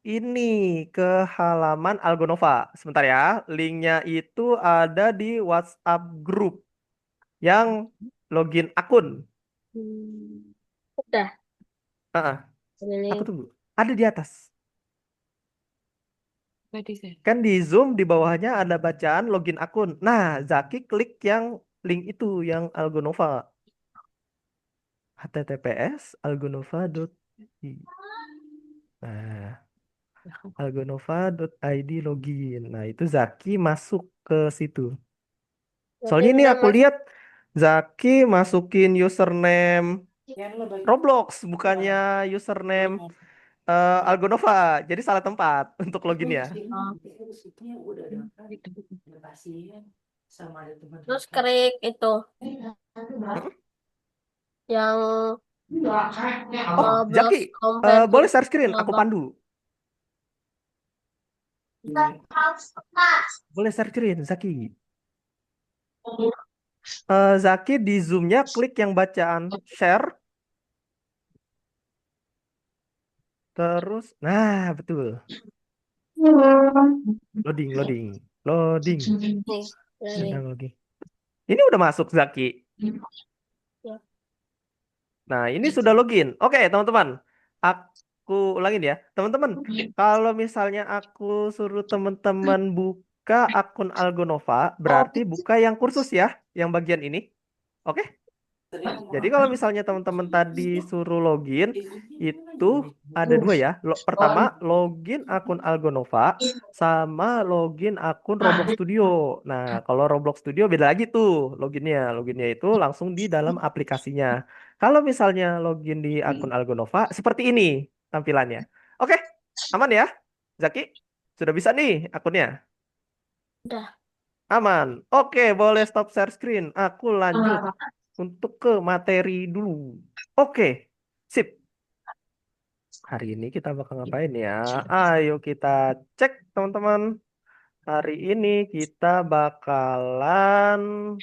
ini ke halaman Algonova. Sebentar ya. Linknya itu ada di WhatsApp group yang login akun. udah Ah, aku keliling. tunggu. Ada di atas. tadi saya. Kan di Zoom di bawahnya ada bacaan login akun. Nah, Zaki klik yang link itu yang Algonova. https algonova.i. Nah, algonova.id login. Nah, itu Zaki masuk ke situ. Berarti Soalnya ini udah aku lihat Zaki masukin username Roblox, bukannya username Algonova. Jadi salah tempat untuk login ya. terus klik itu Hmm? yang Oh, Roblox Zaki, boleh share screen, aku Roblox. pandu. Boleh share screen, Zaki. Zaki di Zoom-nya klik yang bacaan share, terus, nah betul, loading, loading, loading, Nih, dari sedang lagi. Ini udah masuk Zaki. ya. Nah, ini sudah login. Oke, teman-teman. Aku ulangin ya. Teman-teman, kalau misalnya aku suruh teman-teman buka akun Algonova, berarti buka yang kursus ya, yang bagian ini. Oke? Jadi kalau misalnya teman-teman tadi suruh login, itu ada dua ya. Pertama, login akun Algonova sama login akun Roblox Studio. Nah, kalau Roblox Studio beda lagi tuh loginnya. Loginnya itu langsung di dalam aplikasinya. Kalau misalnya login di akun Algonova, seperti ini tampilannya. Oke, aman ya? Zaki, sudah bisa nih akunnya? Udah. Aman. Oke, boleh stop share screen. Aku lanjut untuk ke materi dulu. Oke, sip. Hari ini kita bakal ngapain ya? Ayo kita cek teman-teman. Hari ini kita bakalan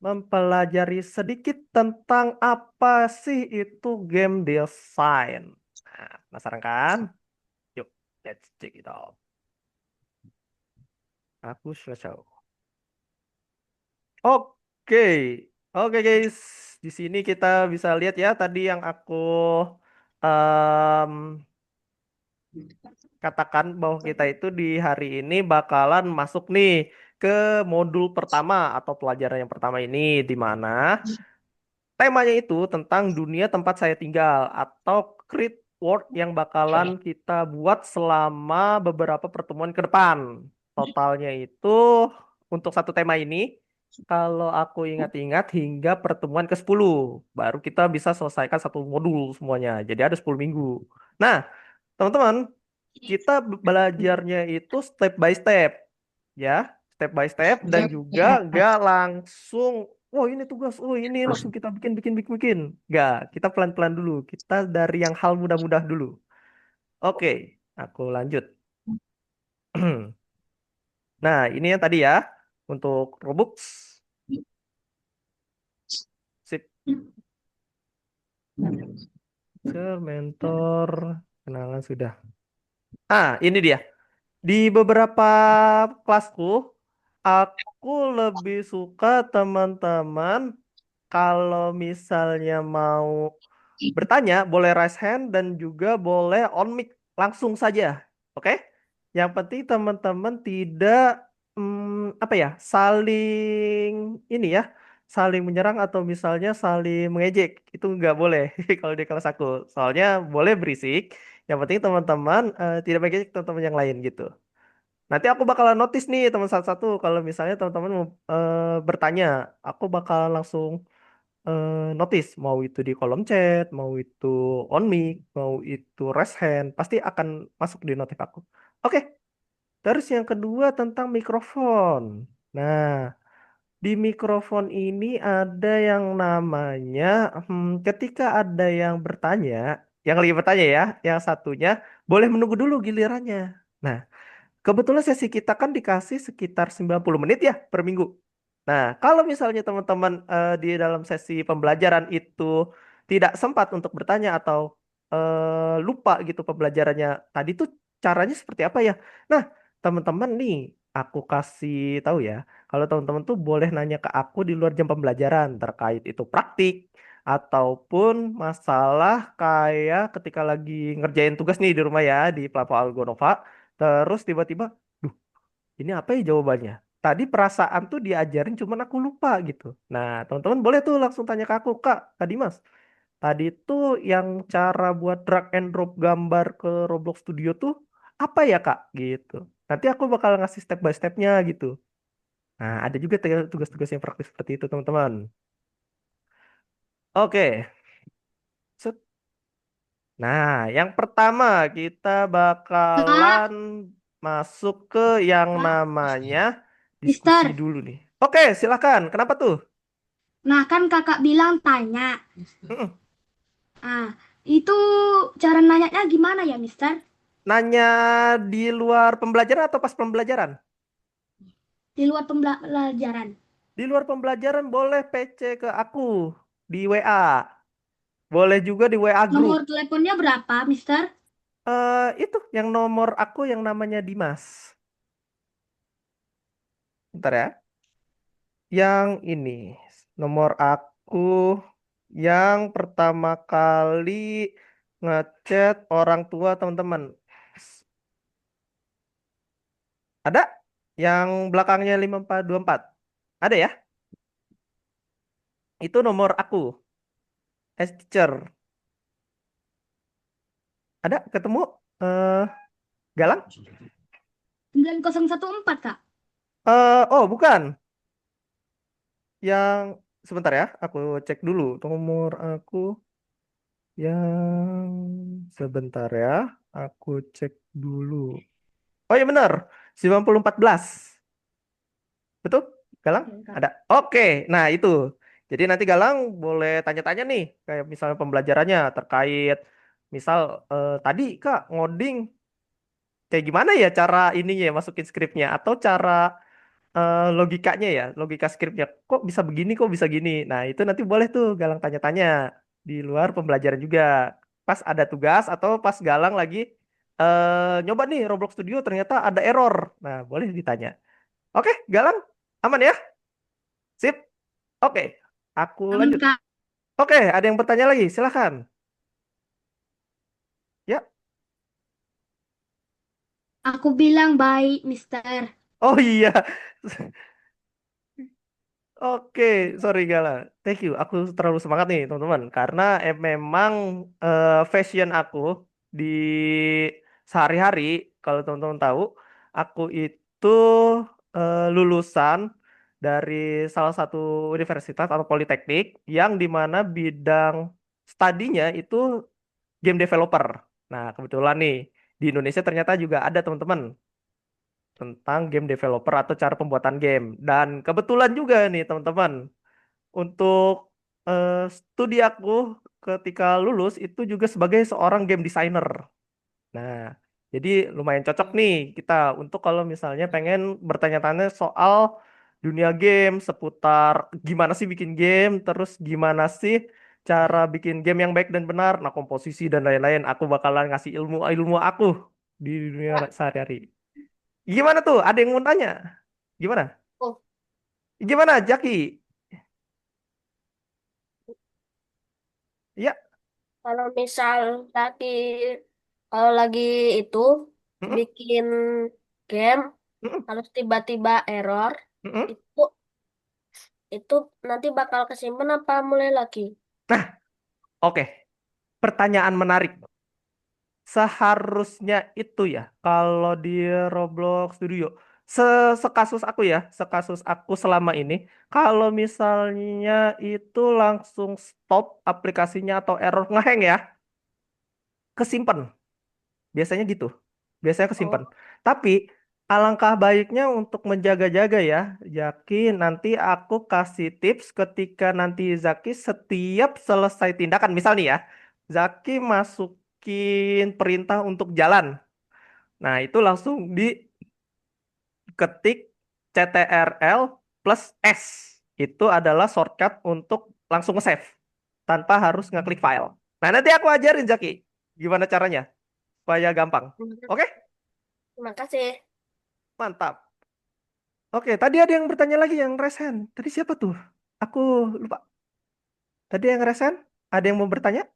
mempelajari sedikit tentang apa sih itu game design. Nah, penasaran kan? Yuk, let's check it out. Aku show. Oke, oke guys. Di sini kita bisa lihat ya tadi yang aku em, katakan bahwa kita itu di hari ini bakalan masuk nih ke modul pertama atau pelajaran yang pertama ini di mana temanya itu tentang dunia tempat saya tinggal atau create world yang bakalan kita buat selama beberapa pertemuan ke depan. Totalnya itu untuk satu tema ini, kalau aku ingat-ingat hingga pertemuan ke-10, baru kita bisa selesaikan satu modul semuanya. Jadi ada 10 minggu. Nah, teman-teman, kita belajarnya itu step by step, ya, step by step dan juga gak langsung, oh ini tugas, oh ini langsung kita bikin, bikin, bikin, bikin. Gak, kita pelan-pelan dulu. Kita dari yang hal mudah-mudah dulu. Oke, aku lanjut. Nah, ini yang tadi ya, untuk Robux. Sip. Mentor, kenalan sudah. Ini dia. Di beberapa kelasku, aku lebih suka teman-teman kalau misalnya mau bertanya, boleh raise hand dan juga boleh on mic langsung saja. Oke? Yang penting teman-teman tidak apa ya, saling ini ya, saling menyerang atau misalnya saling mengejek. Itu nggak boleh kalau di kelas aku. Soalnya boleh berisik. Yang penting teman-teman tidak mengejek teman-teman yang lain gitu. Nanti aku bakalan notice nih teman satu-satu kalau misalnya teman-teman mau bertanya, aku bakalan langsung notice mau itu di kolom chat, mau itu on mic, mau itu raise hand, pasti akan masuk di notif aku. Oke, terus yang kedua tentang mikrofon. Nah, di mikrofon ini ada yang namanya, ketika ada yang bertanya, yang lagi bertanya ya, yang satunya boleh menunggu dulu gilirannya. Nah, kebetulan sesi kita kan dikasih sekitar 90 menit ya per minggu. Nah, kalau misalnya teman-teman di dalam sesi pembelajaran itu tidak sempat untuk bertanya atau lupa gitu pembelajarannya tadi tuh caranya seperti apa ya? Nah, teman-teman nih, aku kasih tahu ya, kalau teman-teman tuh boleh nanya ke aku di luar jam pembelajaran terkait itu praktik ataupun masalah kayak ketika lagi ngerjain tugas nih di rumah ya di platform Algonova. Terus tiba-tiba, duh, ini apa ya jawabannya? Tadi perasaan tuh diajarin cuman aku lupa gitu. Nah, teman-teman boleh tuh langsung tanya ke aku, Kak, tadi Mas. Tadi tuh yang cara buat drag and drop gambar ke Roblox Studio tuh apa ya, Kak? Gitu. Nanti aku bakal ngasih step by stepnya gitu. Nah, ada juga tugas-tugas yang praktis seperti itu, teman-teman. Oke. Set. Nah, yang pertama kita Kak, bakalan masuk ke yang namanya diskusi Mister. dulu nih. Oke, silakan. Kenapa tuh? Nah, kan kakak bilang tanya. Mm-mm. Ah, itu cara nanyanya gimana ya, Mister? Nanya di luar pembelajaran atau pas pembelajaran? Di luar pembelajaran. Di luar pembelajaran boleh PC ke aku di WA. Boleh juga di WA Nomor Group. teleponnya berapa, Mister? Itu yang nomor aku yang namanya Dimas. Bentar ya. Yang ini nomor aku yang pertama kali ngechat orang tua teman-teman. Ada yang belakangnya 5424. Ada ya? Itu nomor aku. S teacher. Ada ketemu eh Galang? 9014, Kak. Oh, bukan. Yang sebentar ya, aku cek dulu nomor aku yang sebentar ya, aku cek dulu. Oh iya benar, 9014. Betul? Galang? Oke, Kak. Ada. Oke, nah itu. Jadi nanti Galang boleh tanya-tanya nih, kayak misalnya pembelajarannya terkait, misal tadi Kak ngoding kayak gimana ya cara ininya ya, masukin skripnya atau cara logikanya ya, logika skripnya. Kok bisa begini, kok bisa gini. Nah, itu nanti boleh tuh Galang tanya-tanya di luar pembelajaran juga. Pas ada tugas atau pas Galang lagi nyoba nih Roblox Studio ternyata ada error. Nah, boleh ditanya. Oke, Galang, aman ya? Sip. Oke, aku Aman, lanjut. Kak. Oke, ada yang bertanya lagi? Silahkan. Ya. Aku bilang baik, Mister. Oh iya. Oke, sorry Gala. Thank you. Aku terlalu semangat nih, teman-teman. Karena memang fashion aku di sehari-hari, kalau teman-teman tahu, aku itu lulusan dari salah satu universitas atau politeknik yang dimana bidang studinya itu game developer. Nah, kebetulan nih di Indonesia ternyata juga ada teman-teman tentang game developer atau cara pembuatan game. Dan kebetulan juga nih teman-teman, untuk studi aku ketika lulus itu juga sebagai seorang game designer. Nah, jadi lumayan cocok nih kita untuk kalau misalnya pengen bertanya-tanya soal dunia game seputar gimana sih bikin game, terus gimana sih cara bikin game yang baik dan benar, nah komposisi dan lain-lain. Aku bakalan ngasih ilmu-ilmu aku di dunia sehari-hari. Gimana tuh? Ada yang mau tanya? Gimana? Oh, Gimana, Jaki? Iya. kalau misal lagi kalau lagi itu Mm-mm, bikin game, mm-mm, harus tiba-tiba error, mm-mm. itu itu nanti bakal kesimpan apa mulai lagi? Nah, oke. Pertanyaan menarik. Seharusnya itu ya, kalau di Roblox Studio, sekasus aku ya, sekasus aku selama ini, kalau misalnya itu langsung stop aplikasinya atau error ngehang ya, kesimpan. Biasanya gitu. Biasanya kesimpan. Oh, Tapi alangkah baiknya untuk menjaga-jaga ya. Zaki, nanti aku kasih tips ketika nanti Zaki setiap selesai tindakan. Misal nih ya, Zaki masukin perintah untuk jalan. Nah, itu langsung diketik CTRL plus S. Itu adalah shortcut untuk langsung nge-save tanpa harus ngeklik file. Nah, nanti aku ajarin Zaki gimana caranya supaya gampang. Oke, Terima kasih. mantap. Oke, tadi ada yang bertanya lagi yang raise hand. Tadi siapa tuh? Aku lupa. Tadi yang raise hand? Ada yang mau bertanya?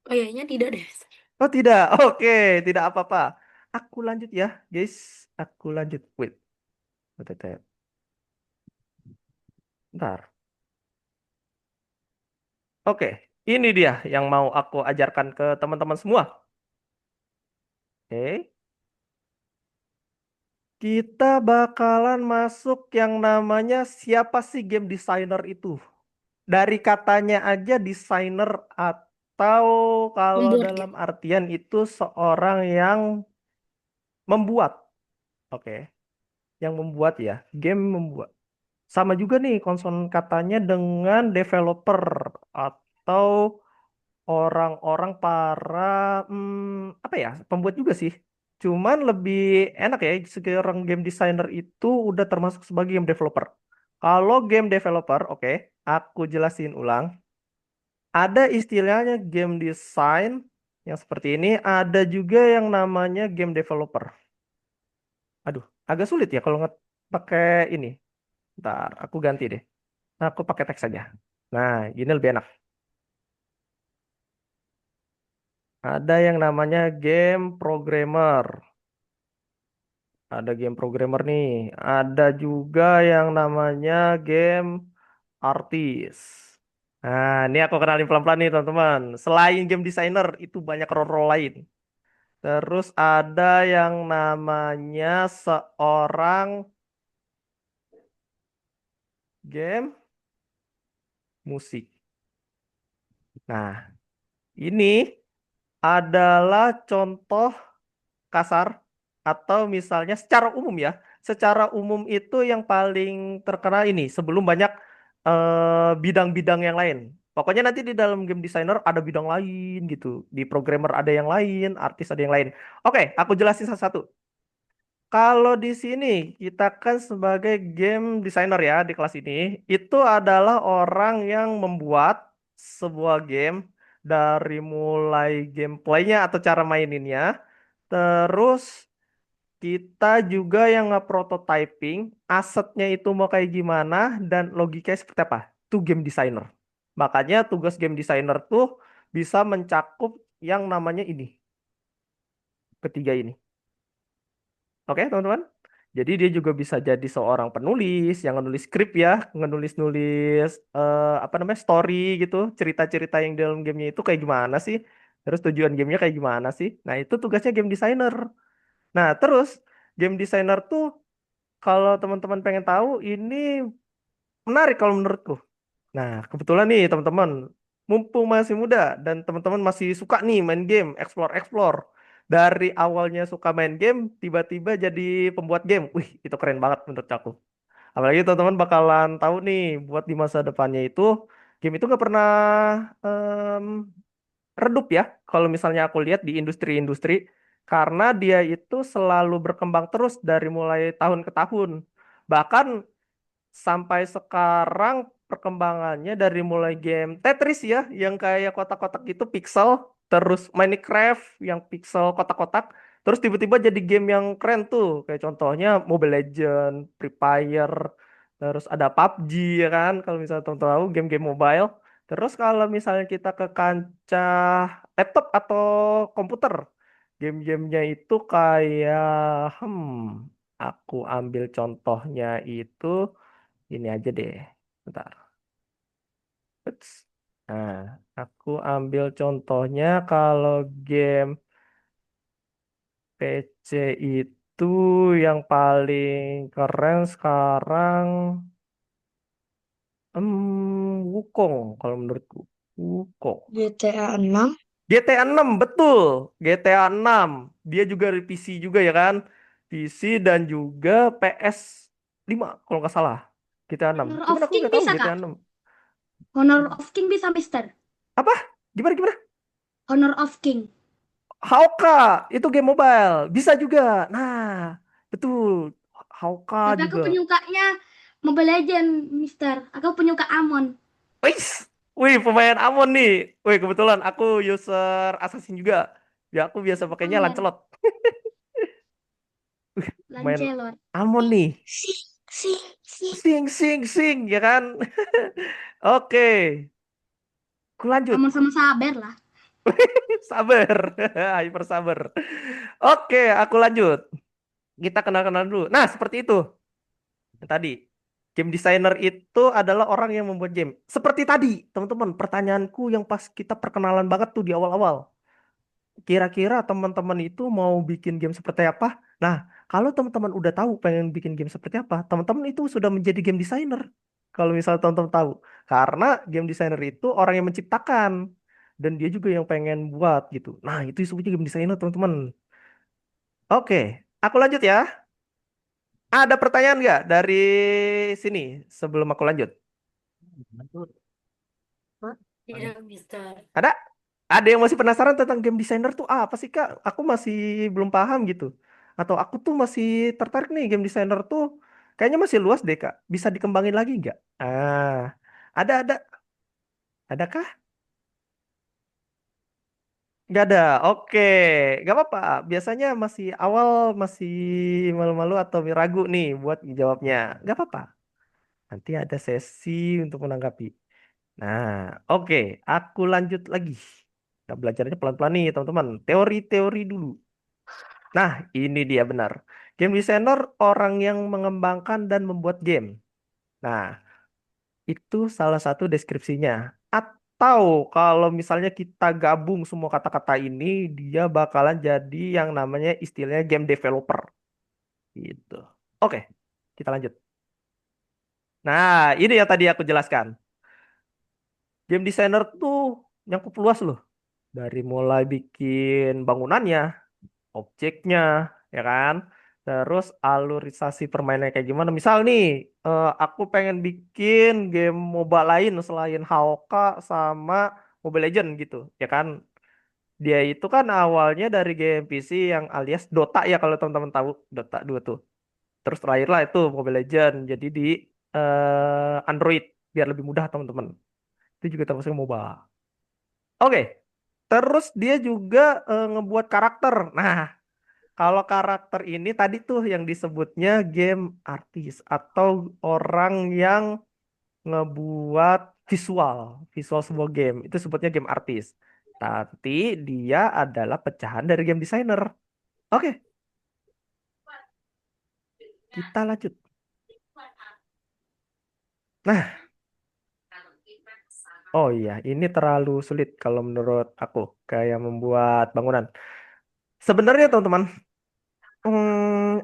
Kayaknya tidak deh. Oh, tidak. Oke, tidak apa-apa. Aku lanjut ya, guys. Aku lanjut. Wait. Bentar. Bentar. Oke, ini dia yang mau aku ajarkan ke teman-teman semua. Oke. Kita bakalan masuk yang namanya siapa sih game designer itu? Dari katanya aja desainer atau kalau Membuat dalam game. artian itu seorang yang membuat, oke, yang membuat ya, game membuat. Sama juga nih konson katanya dengan developer atau orang-orang para apa ya, pembuat juga sih. Cuman lebih enak ya sekarang game designer itu udah termasuk sebagai game developer. Kalau game developer, oke, aku jelasin ulang. Ada istilahnya game design yang seperti ini, ada juga yang namanya game developer. Aduh, agak sulit ya kalau nggak pakai ini. Ntar, aku ganti deh. Nah, aku pakai teks saja. Nah, gini lebih enak. Ada yang namanya game programmer. Ada game programmer nih. Ada juga yang namanya game artis. Nah, ini aku kenalin pelan-pelan nih, teman-teman. Selain game designer, itu banyak role-role lain. Terus ada yang namanya seorang game musik. Nah, ini adalah contoh kasar atau misalnya secara umum ya. Secara umum itu yang paling terkenal ini sebelum banyak bidang-bidang yang lain. Pokoknya nanti di dalam game designer ada bidang lain gitu. Di programmer ada yang lain, artis ada yang lain. Oke, aku jelasin satu-satu. Kalau di sini kita kan sebagai game designer ya di kelas ini, itu adalah orang yang membuat sebuah game dari mulai gameplaynya atau cara maininnya, terus kita juga yang nge-prototyping asetnya itu mau kayak gimana dan logikanya seperti apa. Itu game designer. Makanya tugas game designer tuh bisa mencakup yang namanya ini, ketiga ini. Oke, teman-teman. Jadi dia juga bisa jadi seorang penulis yang nulis skrip ya, ngenulis-nulis apa namanya story gitu, cerita-cerita yang dalam gamenya itu kayak gimana sih, terus tujuan gamenya kayak gimana sih. Nah itu tugasnya game designer. Nah terus game designer tuh kalau teman-teman pengen tahu ini menarik kalau menurutku. Nah kebetulan nih teman-teman, mumpung masih muda dan teman-teman masih suka nih main game, explore-explore. Dari awalnya suka main game, tiba-tiba jadi pembuat game. Wih, itu keren banget menurut aku. Apalagi teman-teman bakalan tahu nih, buat di masa depannya itu, game itu nggak pernah em, redup ya. Kalau misalnya aku lihat di industri-industri, karena dia itu selalu berkembang terus dari mulai tahun ke tahun. Bahkan sampai sekarang perkembangannya dari mulai game Tetris ya, yang kayak kotak-kotak gitu pixel, terus Minecraft yang pixel kotak-kotak, terus tiba-tiba jadi game yang keren tuh, kayak contohnya Mobile Legends, Free Fire, terus ada PUBG ya kan, kalau misalnya teman-teman tahu game-game mobile. Terus kalau misalnya kita ke kancah laptop atau komputer, game-gamenya itu kayak, aku ambil contohnya itu ini aja deh. Bentar. Ups. Nah, aku ambil contohnya kalau game PC itu yang paling keren sekarang Wukong kalau menurutku. Wukong. GTA 6. GTA 6 betul. GTA 6. Dia juga di PC juga ya kan? PC dan juga PS5 kalau nggak salah. GTA 6. Honor Cuman of aku King nggak tahu bisa, Kak? GTA 6. Honor of King bisa, Mister. Apa? Gimana gimana? Honor of King. Hauka itu game mobile. Bisa juga. Nah, betul. Hauka Tapi aku juga. penyukanya Mobile Legend, Mister. Aku penyuka Amon. Wih, wih pemain Amon nih. Wih kebetulan aku user Assassin juga. Ya aku biasa pakainya Amon. Lancelot. Main Lancelot. Amon nih. Sing, sing, sing. Sing sing sing ya kan. Oke, aku lanjut. Amon sama Saber lah. Sabar. Hyper sabar. Oke, aku lanjut. Kita kenal-kenal dulu. Nah, seperti itu. Yang tadi. Game designer itu adalah orang yang membuat game. Seperti tadi, teman-teman, pertanyaanku yang pas kita perkenalan banget tuh di awal-awal. Kira-kira teman-teman itu mau bikin game seperti apa? Nah, kalau teman-teman udah tahu pengen bikin game seperti apa, teman-teman itu sudah menjadi game designer. Kalau misalnya teman-teman tahu. Karena game designer itu orang yang menciptakan. Dan dia juga yang pengen buat gitu. Nah, itu disebutnya game designer, teman-teman. Oke, aku lanjut ya. Ada pertanyaan nggak dari sini sebelum aku lanjut? Tidak bisa. Ada? Ada yang masih penasaran tentang game designer tuh apa sih Kak? Aku masih belum paham gitu. Atau aku tuh masih tertarik nih game designer tuh kayaknya masih luas deh Kak. Bisa dikembangin lagi nggak? Ada. Adakah? Nggak ada. Oke, nggak apa-apa. Biasanya masih awal masih malu-malu atau ragu nih buat jawabnya. Nggak apa-apa. Nanti ada sesi untuk menanggapi. Nah, oke. Aku lanjut lagi. Kita belajarnya pelan-pelan nih teman-teman. Teori-teori dulu. Nah, ini dia benar. Game designer orang yang mengembangkan dan membuat game. Nah, itu salah satu deskripsinya. Atau kalau misalnya kita gabung semua kata-kata ini, dia bakalan jadi yang namanya istilahnya game developer. Gitu. Oke, kita lanjut. Nah, ini yang tadi aku jelaskan. Game designer tuh nyangkup luas loh. Dari mulai bikin bangunannya, objeknya, ya kan? Terus alurisasi permainan kayak gimana? Misal nih, aku pengen bikin game MOBA lain selain HOK sama Mobile Legend gitu, ya kan? Dia itu kan awalnya dari game PC yang alias Dota ya kalau teman-teman tahu Dota 2 tuh. Terus terakhir lah itu Mobile Legend jadi di Android biar lebih mudah teman-teman. Itu juga termasuk MOBA. Oke, terus dia juga ngebuat karakter. Nah, kalau karakter ini tadi tuh yang disebutnya game artis atau orang yang ngebuat visual, visual sebuah game. Itu sebutnya game artis. Tapi dia adalah pecahan dari game designer. Oke, kita lanjut. Nah, oh iya, ini terlalu sulit kalau menurut aku kayak membuat bangunan. Sebenarnya teman-teman,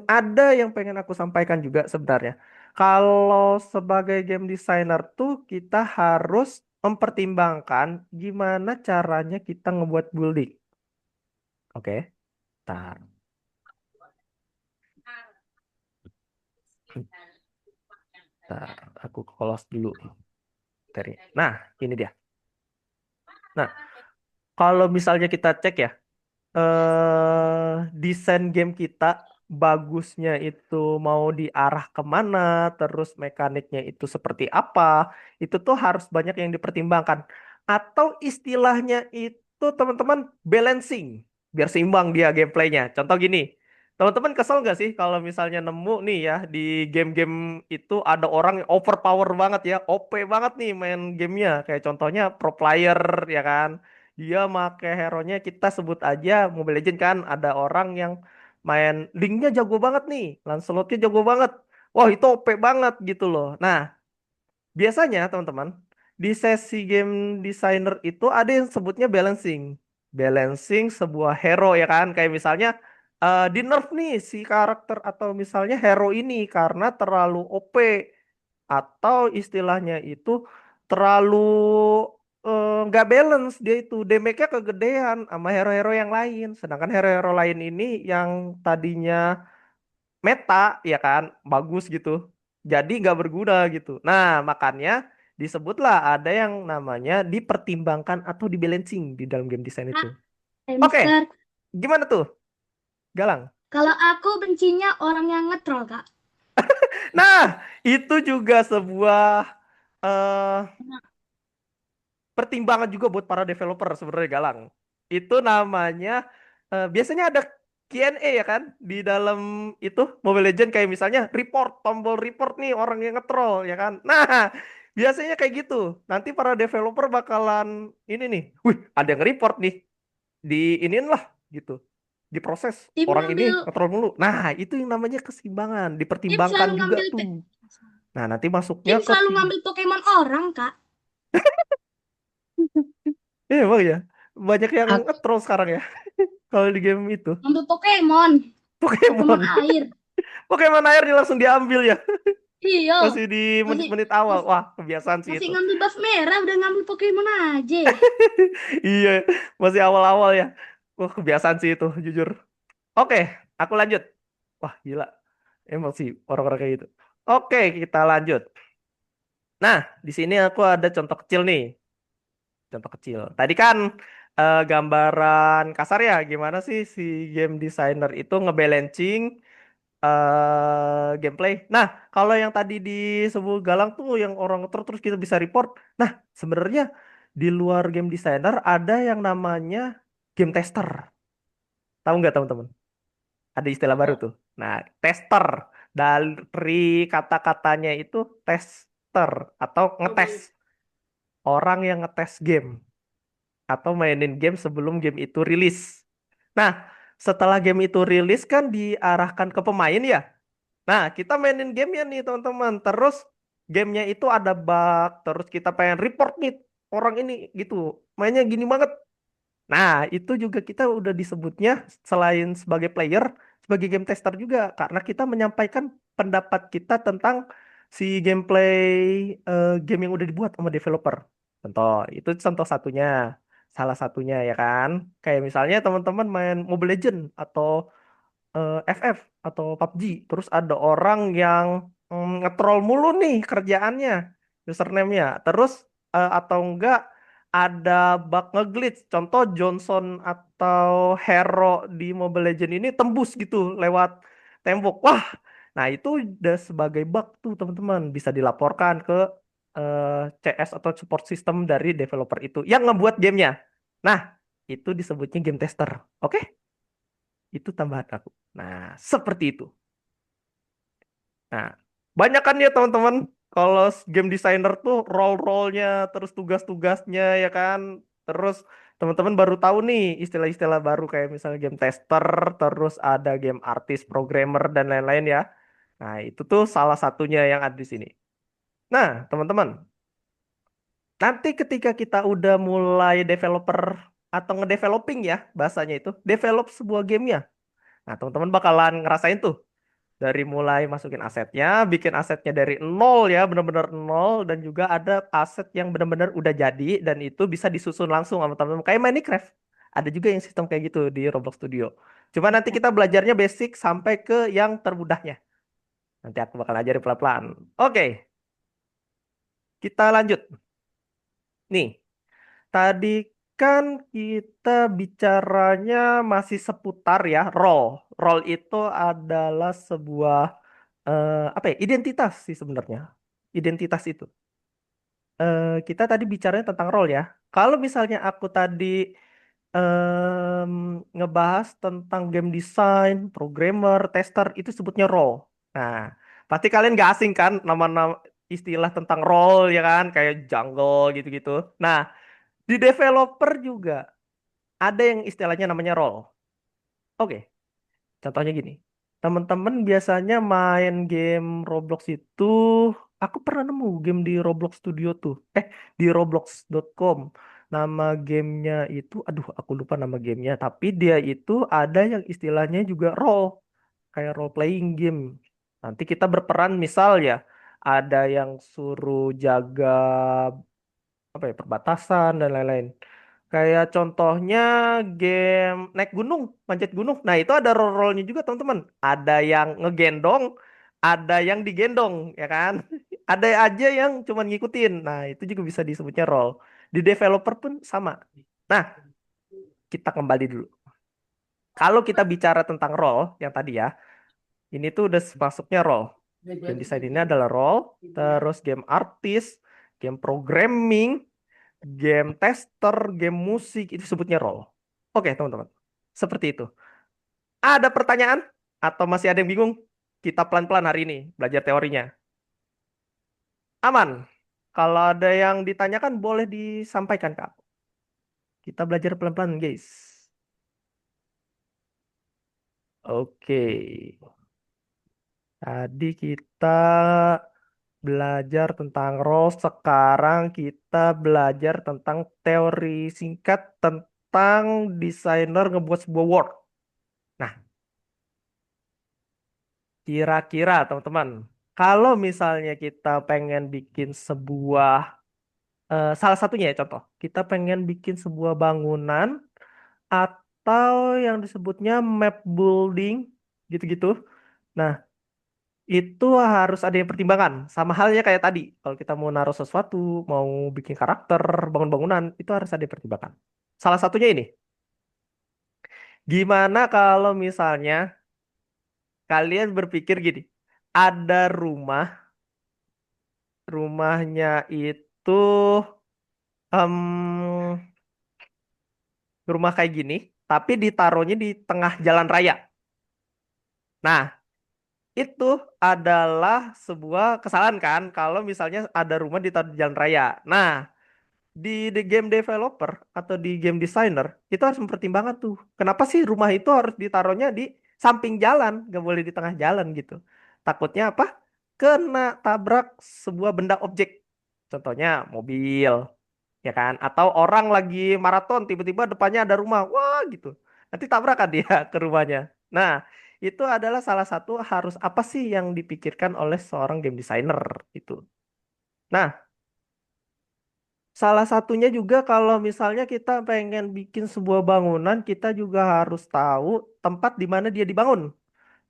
ada yang pengen aku sampaikan juga sebenarnya. Kalau sebagai game designer tuh kita harus mempertimbangkan gimana caranya kita ngebuat building. Oke, tar. Tar, aku close dulu. Materi. Nah, ini dia. Nah, kalau misalnya kita cek ya, desain game kita bagusnya itu mau diarah kemana, terus mekaniknya itu seperti apa, itu tuh harus banyak yang dipertimbangkan. Atau istilahnya itu teman-teman balancing, biar seimbang dia gameplaynya. Contoh gini, teman-teman kesel nggak sih kalau misalnya nemu nih ya di game-game itu ada orang yang overpower banget ya, OP banget nih main gamenya, kayak contohnya pro player ya kan. Dia make hero-nya kita sebut aja Mobile Legends kan ada orang yang main Link-nya jago banget nih, Lancelot-nya jago banget. Wah, itu OP banget gitu loh. Nah, biasanya teman-teman di sesi game designer itu ada yang sebutnya balancing. Balancing sebuah hero ya kan. Kayak misalnya di nerf nih si karakter atau misalnya hero ini karena terlalu OP atau istilahnya itu terlalu nggak balance dia itu damage-nya kegedean sama hero-hero yang lain. Sedangkan hero-hero lain ini yang tadinya meta ya kan bagus gitu. Jadi nggak berguna gitu. Nah, makanya disebutlah ada yang namanya dipertimbangkan atau dibalancing di dalam game design itu. Kak, Oke, Mister, gimana tuh, Galang? kalau aku bencinya orang yang ngetrol, Kak. Nah, itu juga sebuah eh pertimbangan juga buat para developer sebenarnya Galang. Itu namanya biasanya ada Q&A ya kan di dalam itu Mobile Legends kayak misalnya report, tombol report nih orang yang nge-troll ya kan. Nah, biasanya kayak gitu. Nanti para developer bakalan ini nih. Wih, ada yang report nih. Di iniin lah gitu. Diproses. Tim Orang ngambil, ini nge-troll mulu. Nah, itu yang namanya keseimbangan, tim selalu dipertimbangkan juga ngambil, tuh. Nah, nanti masuknya tim ke selalu tim. ngambil Pokemon orang, Kak. Emang ya. Banyak yang Ak- nge-troll sekarang ya. Kalau di game itu. Ngambil Pokemon, Pokemon Pokemon. air. Pokemon airnya langsung diambil ya. Iya, Masih di masih menit-menit awal. masih, Wah, kebiasaan sih masih itu. ngambil buff merah, udah ngambil Pokemon aja. Iya, masih awal-awal ya. Wah, kebiasaan sih itu, jujur. Oke, aku lanjut. Wah, gila. Emang sih orang-orang kayak gitu. Oke, kita lanjut. Nah, di sini aku ada contoh kecil nih. Contoh kecil. Tadi kan gambaran kasar ya, gimana sih si game designer itu ngebalancing gameplay. Nah, kalau yang tadi disebut Galang tuh yang orang terus kita bisa report. Nah, sebenarnya di luar game designer ada yang namanya game tester. Tahu nggak teman-teman? Ada istilah baru tuh. Nah, tester dari kata-katanya itu tester atau ngetes. Orang yang ngetes game atau mainin game sebelum game itu rilis. Nah, setelah game itu rilis kan diarahkan ke pemain ya. Nah, kita mainin gamenya nih teman-teman. Terus gamenya itu ada bug. Terus kita pengen report nih orang ini gitu. Mainnya gini banget. Nah, itu juga kita udah disebutnya selain sebagai player, sebagai game tester juga. Karena kita menyampaikan pendapat kita tentang si gameplay game yang udah dibuat sama developer. Contoh, itu contoh satunya. Salah satunya ya kan. Kayak misalnya teman-teman main Mobile Legends atau FF atau PUBG. Terus ada orang yang nge-troll mulu nih kerjaannya, username-nya. Terus atau enggak ada bug nge-glitch. Contoh Johnson atau Hero di Mobile Legends ini tembus gitu lewat tembok. Wah, nah itu udah sebagai bug tuh teman-teman. Bisa dilaporkan ke CS atau support system dari developer itu yang ngebuat gamenya. Nah, itu disebutnya game tester. Oke? Itu tambahan aku. Nah, seperti itu. Nah, banyak kan ya teman-teman, kalau game designer tuh role-role-nya, terus tugas-tugasnya ya kan. Terus teman-teman baru tahu nih istilah-istilah baru kayak misalnya game tester, terus ada game artist, programmer, dan lain-lain ya. Nah, itu tuh salah satunya yang ada di sini. Nah, teman-teman, nanti ketika kita udah mulai developer atau ngedeveloping ya, bahasanya itu, develop sebuah game ya. Nah, teman-teman bakalan ngerasain tuh dari mulai masukin asetnya, bikin asetnya dari nol ya, benar-benar nol, dan juga ada aset yang benar-benar udah jadi dan itu bisa disusun langsung sama teman-teman kayak Minecraft. Ada juga yang sistem kayak gitu di Roblox Studio. Cuma nanti kita belajarnya basic sampai ke yang termudahnya. Nanti aku bakal ajarin pelan-pelan. Oke, kita lanjut. Nih, tadi kan kita bicaranya masih seputar ya role. Role itu adalah sebuah apa ya? Identitas sih sebenarnya. Identitas itu. Kita tadi bicaranya tentang role ya. Kalau misalnya aku tadi em, ngebahas tentang game design, programmer, tester, itu sebutnya role. Nah, pasti kalian gak asing kan nama-nama istilah tentang role ya kan, kayak jungle gitu-gitu. Nah, di developer juga ada yang istilahnya namanya role. Oke, contohnya gini. Teman-teman biasanya main game Roblox itu, aku pernah nemu game di Roblox Studio tuh. Di roblox.com. Nama gamenya itu, aduh aku lupa nama gamenya. Tapi dia itu ada yang istilahnya juga role. Kayak role playing game. Nanti kita berperan misal ya, ada yang suruh jaga apa ya, perbatasan dan lain-lain. Kayak contohnya game naik gunung, manjat gunung. Nah, itu ada role-nya juga, teman-teman. Ada yang ngegendong, ada yang digendong, ya kan? Ada aja yang cuma ngikutin. Nah, itu juga bisa disebutnya role. Di developer pun sama. Nah, kita kembali dulu. Kalau kita bicara tentang role yang tadi ya, ini tuh udah masuknya role. Game design ini adalah role, terus game artist, game programming, game tester, game musik, itu sebutnya role. Oke, teman-teman. Seperti itu. Ada pertanyaan? Atau masih ada yang bingung? Kita pelan-pelan hari ini belajar teorinya. Aman. Kalau ada yang ditanyakan boleh disampaikan, Kak. Kita belajar pelan-pelan, guys. Oke. Tadi kita belajar tentang role, sekarang kita belajar tentang teori singkat tentang desainer ngebuat sebuah world. Nah, kira-kira teman-teman, kalau misalnya kita pengen bikin sebuah, salah satunya ya contoh, kita pengen bikin sebuah bangunan atau yang disebutnya map building, gitu-gitu. Nah, itu harus ada yang pertimbangan. Sama halnya kayak tadi. Kalau kita mau naruh sesuatu, mau bikin karakter, bangun bangunan, itu harus ada yang pertimbangan. Salah satunya ini. Gimana kalau misalnya kalian berpikir gini. Ada rumahnya itu em, rumah kayak gini, tapi ditaruhnya di tengah jalan raya. Nah, itu adalah sebuah kesalahan kan kalau misalnya ada rumah ditaruh di jalan raya. Nah, di game developer atau di game designer itu harus mempertimbangkan tuh kenapa sih rumah itu harus ditaruhnya di samping jalan, nggak boleh di tengah jalan gitu. Takutnya apa? Kena tabrak sebuah benda objek, contohnya mobil, ya kan, atau orang lagi maraton tiba-tiba depannya ada rumah, wah gitu, nanti tabrakan dia ke rumahnya. Nah, itu adalah salah satu harus apa sih yang dipikirkan oleh seorang game designer itu. Nah, salah satunya juga kalau misalnya kita pengen bikin sebuah bangunan, kita juga harus tahu tempat di mana dia dibangun.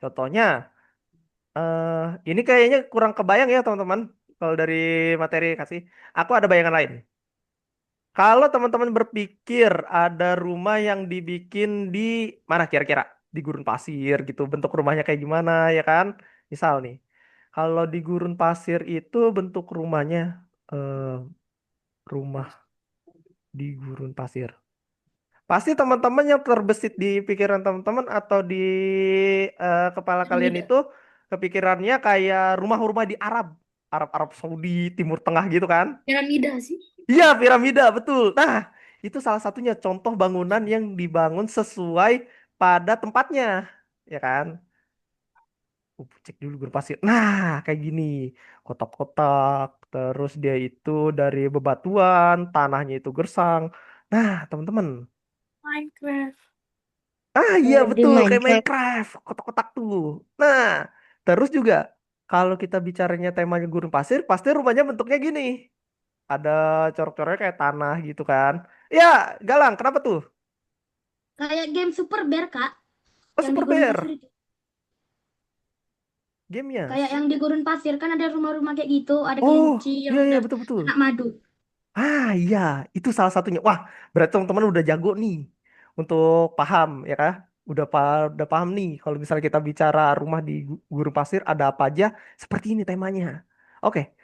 Contohnya, eh ini kayaknya kurang kebayang ya teman-teman. Kalau dari materi kasih, aku ada bayangan lain. Kalau teman-teman berpikir ada rumah yang dibikin di mana kira-kira? Di gurun pasir gitu, bentuk rumahnya kayak gimana ya kan? Misal nih, kalau di gurun pasir itu bentuk rumahnya, eh, rumah di gurun pasir. Pasti teman-teman yang terbesit di pikiran teman-teman atau di kepala kalian Piramida. itu kepikirannya kayak rumah-rumah di Arab Saudi, Timur Tengah gitu kan? Piramida sih. Iya, piramida, betul. Nah, itu salah satunya contoh bangunan yang dibangun sesuai pada tempatnya, ya kan? Cek dulu berpasir. Nah, kayak gini. Kotak-kotak, terus dia itu dari bebatuan, tanahnya itu gersang. Nah, teman-teman. Minecraft. Ah iya Kayak di betul kayak Minecraft. Minecraft, kotak-kotak tuh. Nah, terus juga kalau kita bicaranya temanya gurun pasir, pasti rumahnya bentuknya gini. Ada corak-coraknya kayak tanah gitu kan. Ya, Galang, kenapa tuh? Kayak game Super Bear, Kak. Oh, Yang di Super gurun pasir Bear itu. gamenya. Kayak yang di gurun pasir kan ada rumah-rumah kayak gitu, ada Oh, kelinci yang iya iya udah betul-betul. anak madu. Ah iya, itu salah satunya. Wah, berarti teman-teman udah jago nih untuk paham ya kah? Udah paham nih kalau misalnya kita bicara rumah di gurun pasir ada apa aja, seperti ini temanya. Oke.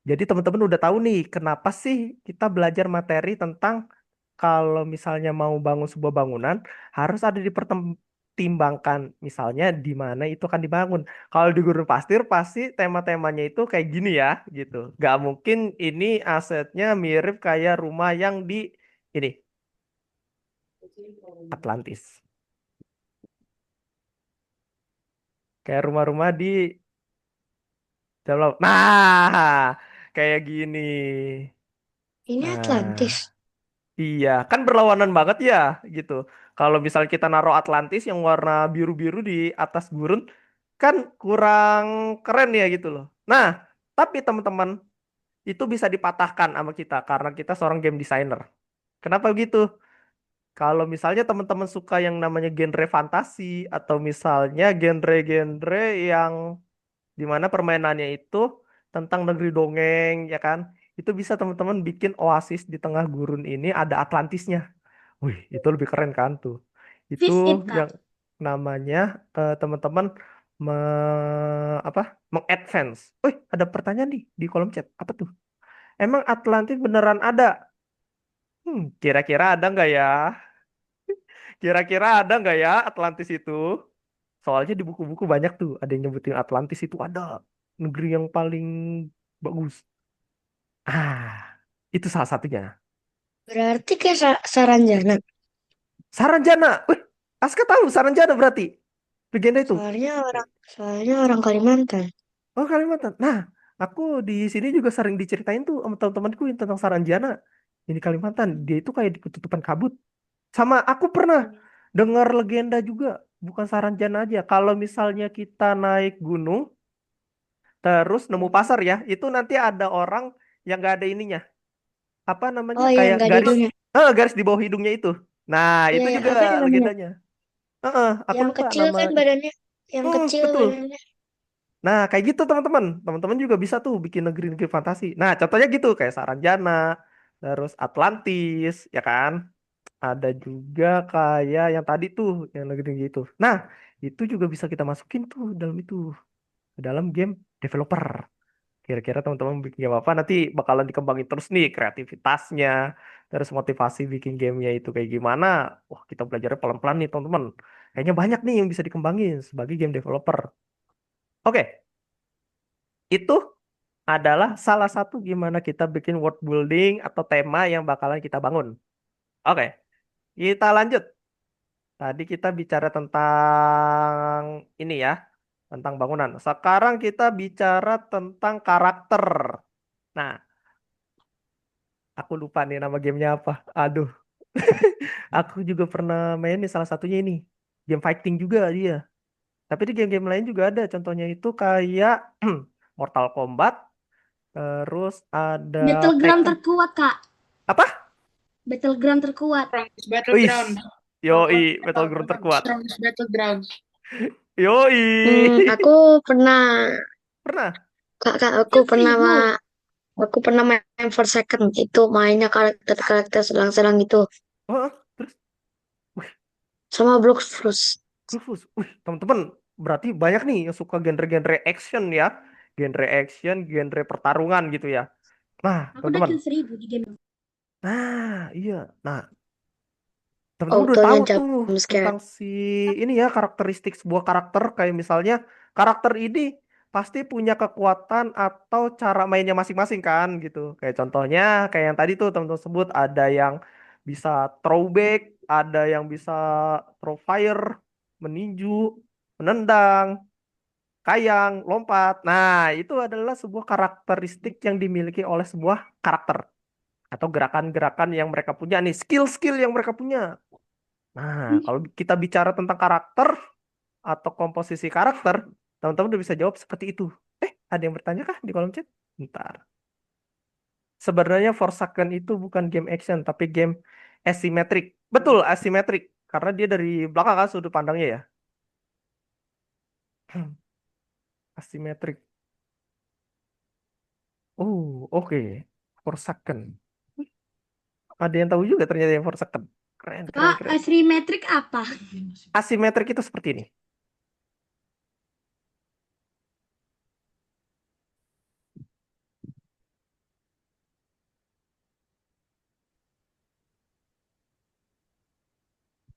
Jadi teman-teman udah tahu nih kenapa sih kita belajar materi tentang kalau misalnya mau bangun sebuah bangunan harus ada dipertimbangkan misalnya di mana itu akan dibangun. Kalau di gurun pasir pasti tema-temanya itu kayak gini ya gitu. Gak mungkin ini asetnya mirip kayak rumah yang di ini Atlantis. Kayak rumah-rumah di dalam laut. Nah, kayak gini. Ini Atlantis. Nah, iya, kan berlawanan banget ya, gitu. Kalau misalnya kita naruh Atlantis yang warna biru-biru di atas gurun, kan kurang keren ya gitu loh. Nah, tapi teman-teman, itu bisa dipatahkan sama kita karena kita seorang game designer. Kenapa begitu? Kalau misalnya teman-teman suka yang namanya genre fantasi atau misalnya genre-genre yang dimana permainannya itu tentang negeri dongeng, ya kan? Itu bisa teman-teman bikin oasis di tengah gurun ini ada Atlantisnya. Wih, itu lebih keren kan tuh. Itu Fish It, Kak. yang namanya teman-teman me, apa? Mengadvance. Wih, ada pertanyaan nih di kolom chat. Apa tuh? Emang Atlantis beneran ada? Kira-kira ada nggak ya? Kira-kira ada nggak ya Atlantis itu? Soalnya di buku-buku banyak tuh, ada yang nyebutin Atlantis itu ada negeri yang paling bagus. Itu salah satunya. Berarti kayak Saranjana. Saranjana. Wih, Aska tahu Saranjana berarti. Legenda itu. Soalnya orang Kalimantan. Oh, Kalimantan. Nah, aku di sini juga sering diceritain tuh sama teman-temanku yang tentang Saranjana. Ini Kalimantan. Dia itu kayak di ketutupan kabut. Sama aku pernah dengar legenda juga. Bukan Saranjana aja. Kalau misalnya kita naik gunung, terus nemu pasar ya, itu nanti ada orang yang nggak ada ininya. Apa namanya? Oh iya, Kayak nggak ada garis, hidungnya. garis di bawah hidungnya itu. Nah, Iya, itu ya, juga apa ya namanya? legendanya. Aku Yang lupa kecil nama. kan badannya. Yang kecil Betul. badannya. Nah, kayak gitu teman-teman. Teman-teman juga bisa tuh bikin negeri-negeri fantasi. Nah, contohnya gitu kayak Saranjana, terus Atlantis, ya kan? Ada juga kayak yang tadi tuh, yang negeri gitu. Nah, itu juga bisa kita masukin tuh dalam itu, ke dalam game developer. Kira-kira teman-teman bikin game apa nanti bakalan dikembangin terus nih kreativitasnya, terus motivasi bikin gamenya itu kayak gimana. Wah, kita belajarnya pelan-pelan nih teman-teman. Kayaknya banyak nih yang bisa dikembangin sebagai game developer. Oke, itu adalah salah satu gimana kita bikin world building atau tema yang bakalan kita bangun. Oke, kita lanjut. Tadi kita bicara tentang ini ya, tentang bangunan. Sekarang kita bicara tentang karakter. Nah, aku lupa nih nama gamenya apa. Aduh, aku juga pernah main nih salah satunya ini. Game fighting juga dia. Tapi di game-game lain juga ada. Contohnya itu kayak Mortal Kombat. Terus ada Battleground Tekken. terkuat, Kak. Apa? Battleground terkuat. Strongest Wis. Battleground. Yoi, Battleground terkuat. Strongest Battleground. Yoi. Aku pernah, Pernah? aku pernah, Seribu. aku pernah main for second. Itu mainnya karakter-karakter selang-selang gitu. Oh, terus Sama Blox Fruits. Rufus. Wih, teman-teman, berarti banyak nih yang suka genre-genre action ya. Genre action, genre pertarungan gitu ya. Nah, Aku udah teman-teman. kill 1000 di game. Nah, iya. Nah, teman-teman udah Autonya tahu jump tuh scare. tentang si ini ya karakteristik sebuah karakter kayak misalnya karakter ini pasti punya kekuatan atau cara mainnya masing-masing kan gitu. Kayak contohnya kayak yang tadi tuh teman-teman sebut ada yang bisa throwback, ada yang bisa throw fire, meninju, menendang, kayang, lompat. Nah, itu adalah sebuah karakteristik yang dimiliki oleh sebuah karakter atau gerakan-gerakan yang mereka punya nih, skill-skill yang mereka punya. Nah, kalau kita bicara tentang karakter atau komposisi karakter, teman-teman udah bisa jawab seperti itu. Ada yang bertanya kah di kolom chat? Bentar. Sebenarnya Forsaken itu bukan game action, tapi game asymmetric. Betul, asymmetric. Karena dia dari belakang kan sudut pandangnya ya. Asymmetric. Oh, oke. Forsaken. Ada yang tahu juga ternyata yang Forsaken. Keren, keren, Kak, keren. asymmetric apa? Asymmetric itu seperti ini.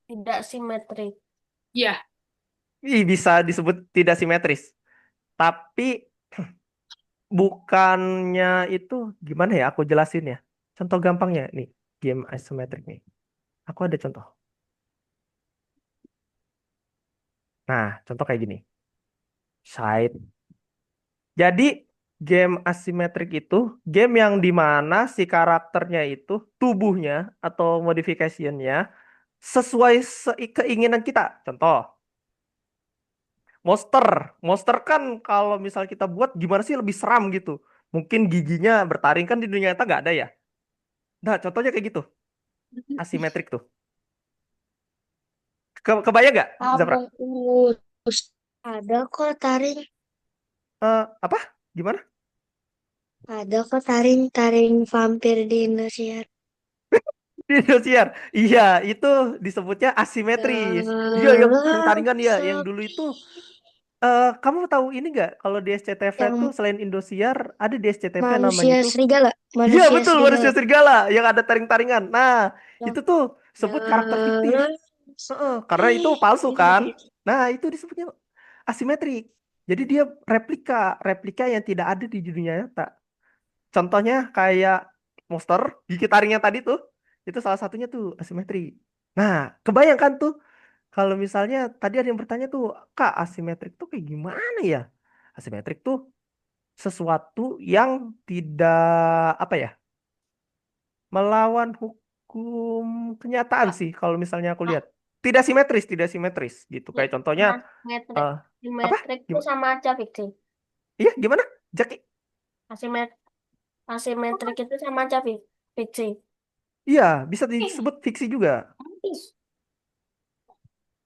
Tidak simetris. Iya, Ih, bisa disebut tidak simetris. Tapi bukannya itu gimana ya aku jelasin ya. Contoh gampangnya nih, game isometric nih. Aku ada contoh. Nah, contoh kayak gini. Side. Jadi game asimetrik itu game yang dimana si karakternya itu tubuhnya atau modificationnya sesuai keinginan kita. Contoh, monster. Monster kan kalau misal kita buat gimana sih lebih seram gitu. Mungkin giginya bertaring kan di dunia nyata nggak ada ya. Nah, contohnya kayak gitu. Asimetrik tuh. Kebayang nggak, Zafra? Kamu urus. Ada kok taring. Apa? Gimana? Ada kok taring vampir di Indonesia. Di Indosiar. Iya, itu disebutnya asimetris. Iya, yang Dalam taring-taringan ya. Yang dulu itu, sepi. kamu tahu ini nggak? Kalau di SCTV tuh Yang selain Indosiar, ada di SCTV namanya manusia tuh. serigala. Iya, Manusia betul, manusia serigala. serigala yang ada taring-taringan. Nah, Yang itu tuh sebut karakter fiktif. dalam Heeh, sepi. karena itu palsu Gitu, kan. gitu, gitu. Nah, itu disebutnya asimetrik. Jadi dia replika, replika yang tidak ada di dunia nyata. Contohnya kayak monster gigi taringnya tadi tuh, itu salah satunya tuh asimetri. Nah, kebayangkan tuh kalau misalnya tadi ada yang bertanya tuh, Kak, asimetrik tuh kayak gimana ya? Asimetrik tuh sesuatu yang tidak apa ya? Melawan hukum kenyataan sih kalau misalnya aku lihat. Tidak simetris gitu. Kayak contohnya Simetrik. eh apa? Simetrik itu Gim- sama aja fiksi. Iya, gimana? Jaki? Asimet asimetrik itu sama aja fiksi. Iya, bisa disebut fiksi juga.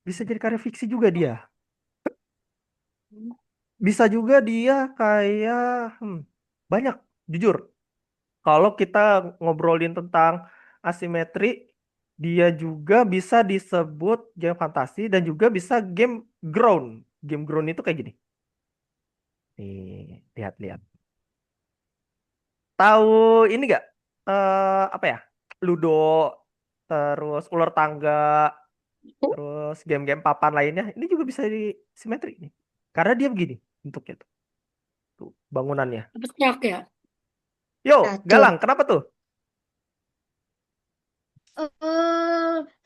Bisa jadi karya fiksi juga dia. Bisa juga dia kayak banyak, jujur. Kalau kita ngobrolin tentang asimetri, dia juga bisa disebut game fantasi dan juga bisa game ground. Game ground itu kayak gini. Nih, lihat-lihat. Tahu ini nggak? Apa ya? Ludo, terus ular tangga, terus game-game papan lainnya. Ini juga bisa di simetri nih. Karena dia begini bentuknya tuh. Tuh, bangunannya. Abstrak ya. Yo, Catur. Galang, kenapa tuh?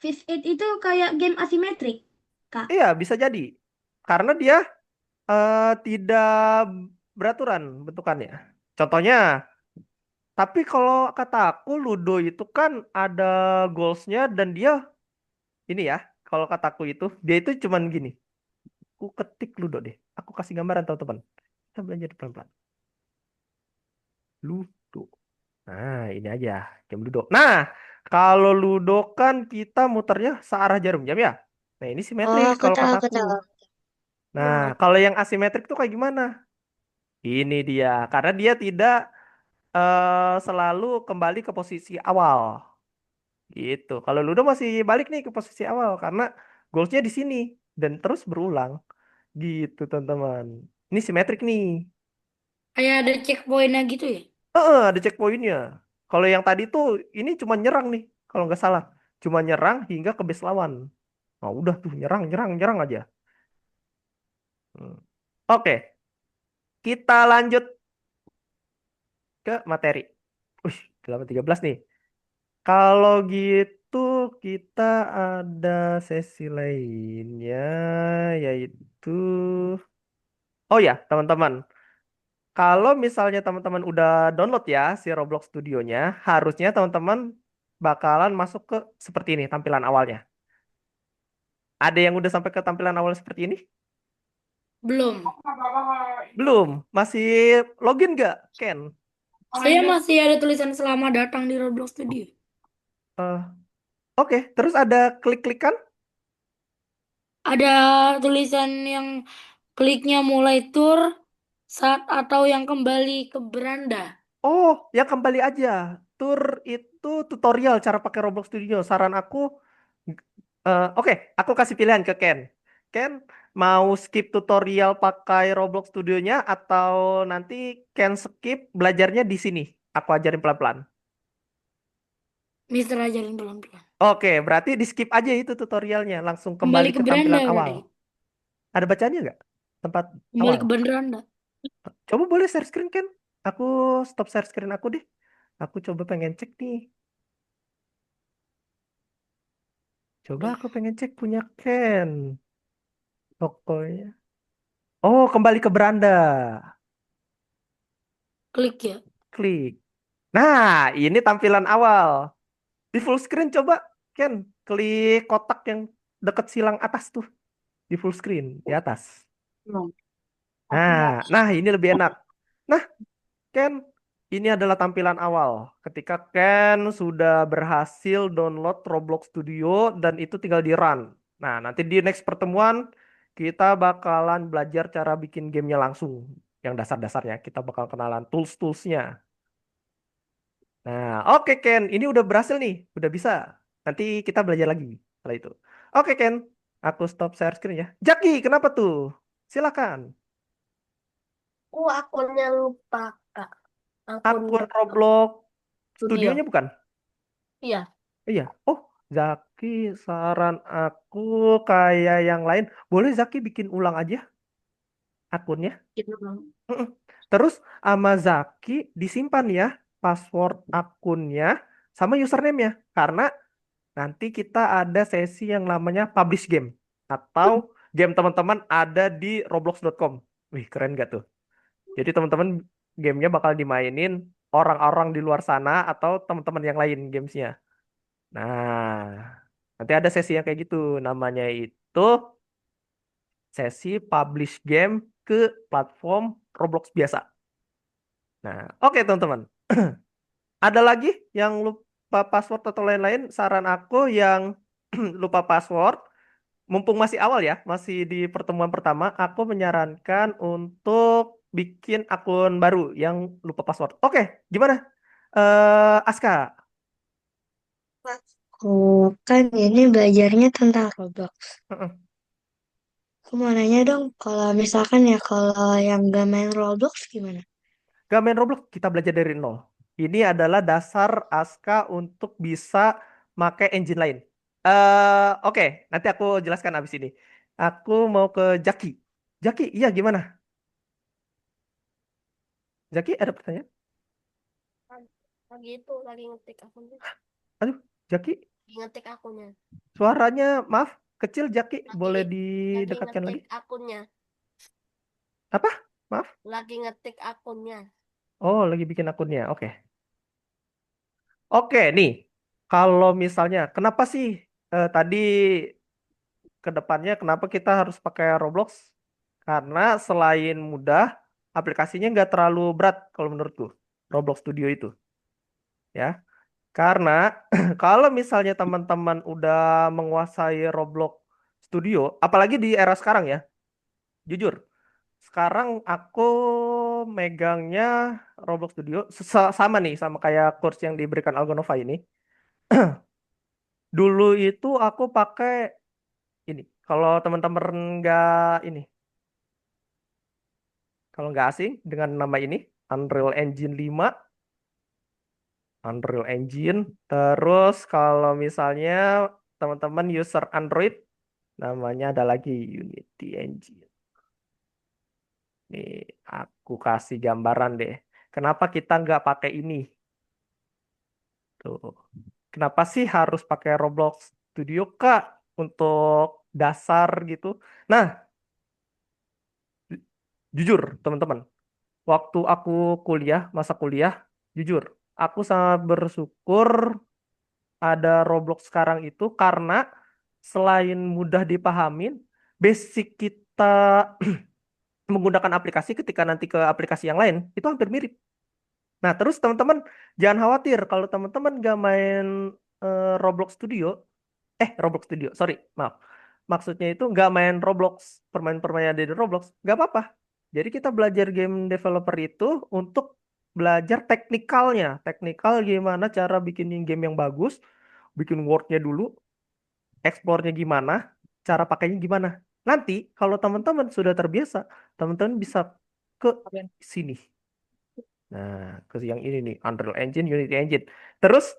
Fish It itu kayak game asimetrik, Kak. Iya, bisa jadi. Karena dia tidak beraturan bentukannya. Contohnya, tapi kalau kata aku Ludo itu kan ada goalsnya dan dia ini ya, kalau kataku itu dia itu cuman gini. Aku ketik Ludo deh. Aku kasih gambaran teman-teman. Kita belajar pelan-pelan. Ludo. Nah, ini aja game Ludo. Nah, kalau Ludo kan kita muternya searah jarum jam ya. Nah, ini Oh, simetris aku kalau tahu, aku kataku. tahu. Nah, kalau yang asimetrik tuh kayak gimana? Ini dia, karena dia tidak selalu kembali ke posisi awal. Gitu. Kalau Ludo masih balik nih ke posisi awal karena goalsnya di sini dan terus berulang. Gitu, teman-teman. Ini simetrik nih. Kayak ada checkpointnya gitu ya. Ada checkpointnya. Kalau yang tadi tuh ini cuma nyerang nih, kalau nggak salah. Cuma nyerang hingga ke base lawan. Nah, udah tuh nyerang, nyerang, nyerang aja. Hmm. Oke, kita lanjut ke materi. Wih, 13 nih. Kalau gitu kita ada sesi lainnya yaitu oh ya, teman-teman. Kalau misalnya teman-teman udah download ya si Roblox Studionya, harusnya teman-teman bakalan masuk ke seperti ini tampilan awalnya. Ada yang udah sampai ke tampilan awal seperti ini? Belum. Belum. Masih login nggak, Ken? Saya masih ada tulisan selamat datang di Roblox Studio. Eh, Oke, terus ada klik-klikan? Ada tulisan yang kliknya mulai tour saat atau yang kembali ke beranda. Oh, ya kembali aja. Tur itu tutorial cara pakai Roblox Studio. Saran aku, oke, aku kasih pilihan ke Ken. Ken, mau skip tutorial pakai Roblox Studionya atau nanti Ken skip belajarnya di sini? Aku ajarin pelan-pelan. Mister ajarin pelan-pelan. Oke, berarti di skip aja itu tutorialnya. Langsung Kembali kembali ke ke beranda tampilan awal. berarti. Ada bacanya nggak? Tempat Kembali awal. ke beranda. Coba boleh share screen, Ken? Aku stop share screen aku deh. Aku coba pengen cek nih. Coba Udah. aku pengen cek punya Ken. Pokoknya. Oh, kembali ke beranda. Klik ya. Klik. Nah, ini tampilan awal. Di full screen coba, Ken. Klik kotak yang deket silang atas tuh. Di full screen, di atas. Belum. Nah, ini lebih enak. Nah, Ken. ini adalah tampilan awal. Ketika Ken sudah berhasil download Roblox Studio dan itu tinggal di run. Nah, nanti di next pertemuan kita bakalan belajar cara bikin gamenya langsung. Yang dasar-dasarnya. Kita bakal kenalan tools-toolsnya. Nah, oke Ken. Ini udah berhasil nih. Udah bisa. Nanti kita belajar lagi setelah itu. Oke Ken. Aku stop share screen ya. Jaki, kenapa tuh? Silakan. Akunnya lupa, Kak. Akun Akun Roblox studio. studionya bukan? Iya. Iya. Oh, Zaki, saran aku kayak yang lain. Boleh Zaki bikin ulang aja akunnya. Gitu dong. Mm-mm. Terus sama Zaki disimpan ya password akunnya sama username-nya. Karena nanti kita ada sesi yang namanya publish game. Atau game teman-teman ada di roblox.com. Wih, keren gak tuh? Jadi teman-teman gamenya bakal dimainin orang-orang di luar sana atau teman-teman yang lain gamesnya. Nah, nanti ada sesi yang kayak gitu. Namanya itu sesi publish game ke platform Roblox biasa. Nah, oke teman-teman. Ada lagi yang lupa password atau lain-lain? Saran aku yang lupa password, mumpung masih awal ya, masih di pertemuan pertama, aku menyarankan untuk bikin akun baru yang lupa password. Oke, gimana? Aska. Oh, kan ini belajarnya tentang Roblox. Heeh. Aku mau nanya dong, kalau misalkan ya kalau yang gak main Roblox gimana? Gak main Roblox, kita belajar dari nol. Ini adalah dasar Aska untuk bisa pakai engine lain. Oke, nanti aku jelaskan abis ini. Aku mau ke Jaki. Jaki, iya gimana? Jaki, ada pertanyaan? Lagi itu, lagi ngetik akunnya. Aduh, Jaki, Lagi ngetik akunnya. suaranya maaf, kecil Jaki. Boleh Lagi didekatkan lagi? ngetik akunnya. Apa? Maaf. Lagi ngetik akunnya. Oh, lagi bikin akunnya. Oke. Oke, nih. Kalau misalnya, kenapa sih tadi ke depannya kenapa kita harus pakai Roblox? Karena selain mudah, aplikasinya nggak terlalu berat kalau menurutku. Roblox Studio itu, ya. Karena kalau misalnya teman-teman udah menguasai Roblox Studio, apalagi di era sekarang ya, jujur, sekarang aku megangnya Roblox Studio sama nih, sama kayak course yang diberikan Algonova ini. Dulu itu aku pakai ini. Kalau teman-teman nggak ini, kalau nggak asing dengan nama ini, Unreal Engine 5, Unreal Engine. Terus kalau misalnya teman-teman user Android, namanya ada lagi Unity Engine. Nih, aku kasih gambaran deh. Kenapa kita nggak pakai ini? Tuh. Kenapa sih harus pakai Roblox Studio, Kak? Untuk dasar gitu. Nah, jujur teman-teman, waktu aku kuliah, masa kuliah, jujur, aku sangat bersyukur ada Roblox sekarang itu karena selain mudah dipahamin, basic kita menggunakan aplikasi ketika nanti ke aplikasi yang lain itu hampir mirip. Nah, terus teman-teman jangan khawatir kalau teman-teman gak main Roblox Studio, Roblox Studio, sorry, maaf. Maksudnya itu nggak main Roblox, permainan-permainan yang ada di Roblox, nggak apa-apa. Jadi kita belajar game developer itu untuk belajar teknikalnya, teknikal gimana cara bikin game yang bagus, bikin world-nya dulu, explore-nya gimana, cara pakainya gimana. Nanti kalau teman-teman sudah terbiasa, teman-teman bisa ke sini. Nah, ke yang ini nih, Unreal Engine, Unity Engine. Terus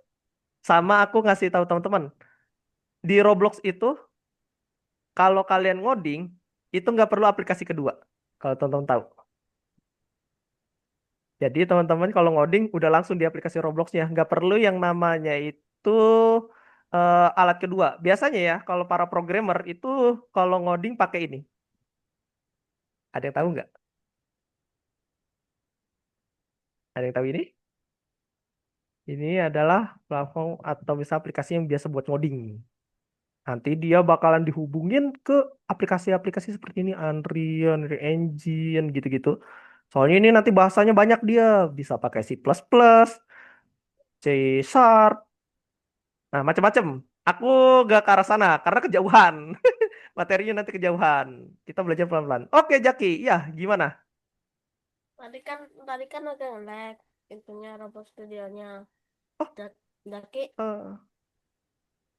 sama aku ngasih tahu teman-teman, di Roblox itu kalau kalian ngoding itu nggak perlu aplikasi kedua. Kalau teman-teman tahu. Jadi teman-teman kalau ngoding udah langsung di aplikasi Robloxnya, nggak perlu yang namanya itu alat kedua. Biasanya ya kalau para programmer itu kalau ngoding pakai ini. Ada yang tahu nggak? Ada yang tahu ini? Ini adalah platform atau bisa aplikasi yang biasa buat ngoding. Nanti dia bakalan dihubungin ke aplikasi-aplikasi seperti ini, Unreal, Unreal Engine, gitu-gitu. Soalnya ini nanti bahasanya banyak dia. Bisa pakai C++, C Sharp, nah macam-macam. Aku gak ke arah sana karena kejauhan. Materinya nanti kejauhan. Kita belajar pelan-pelan. Oke, Jaki. Ya, gimana? Tadi kan tadi kan agak lag itunya Robot Studionya. Oh, Daki eh,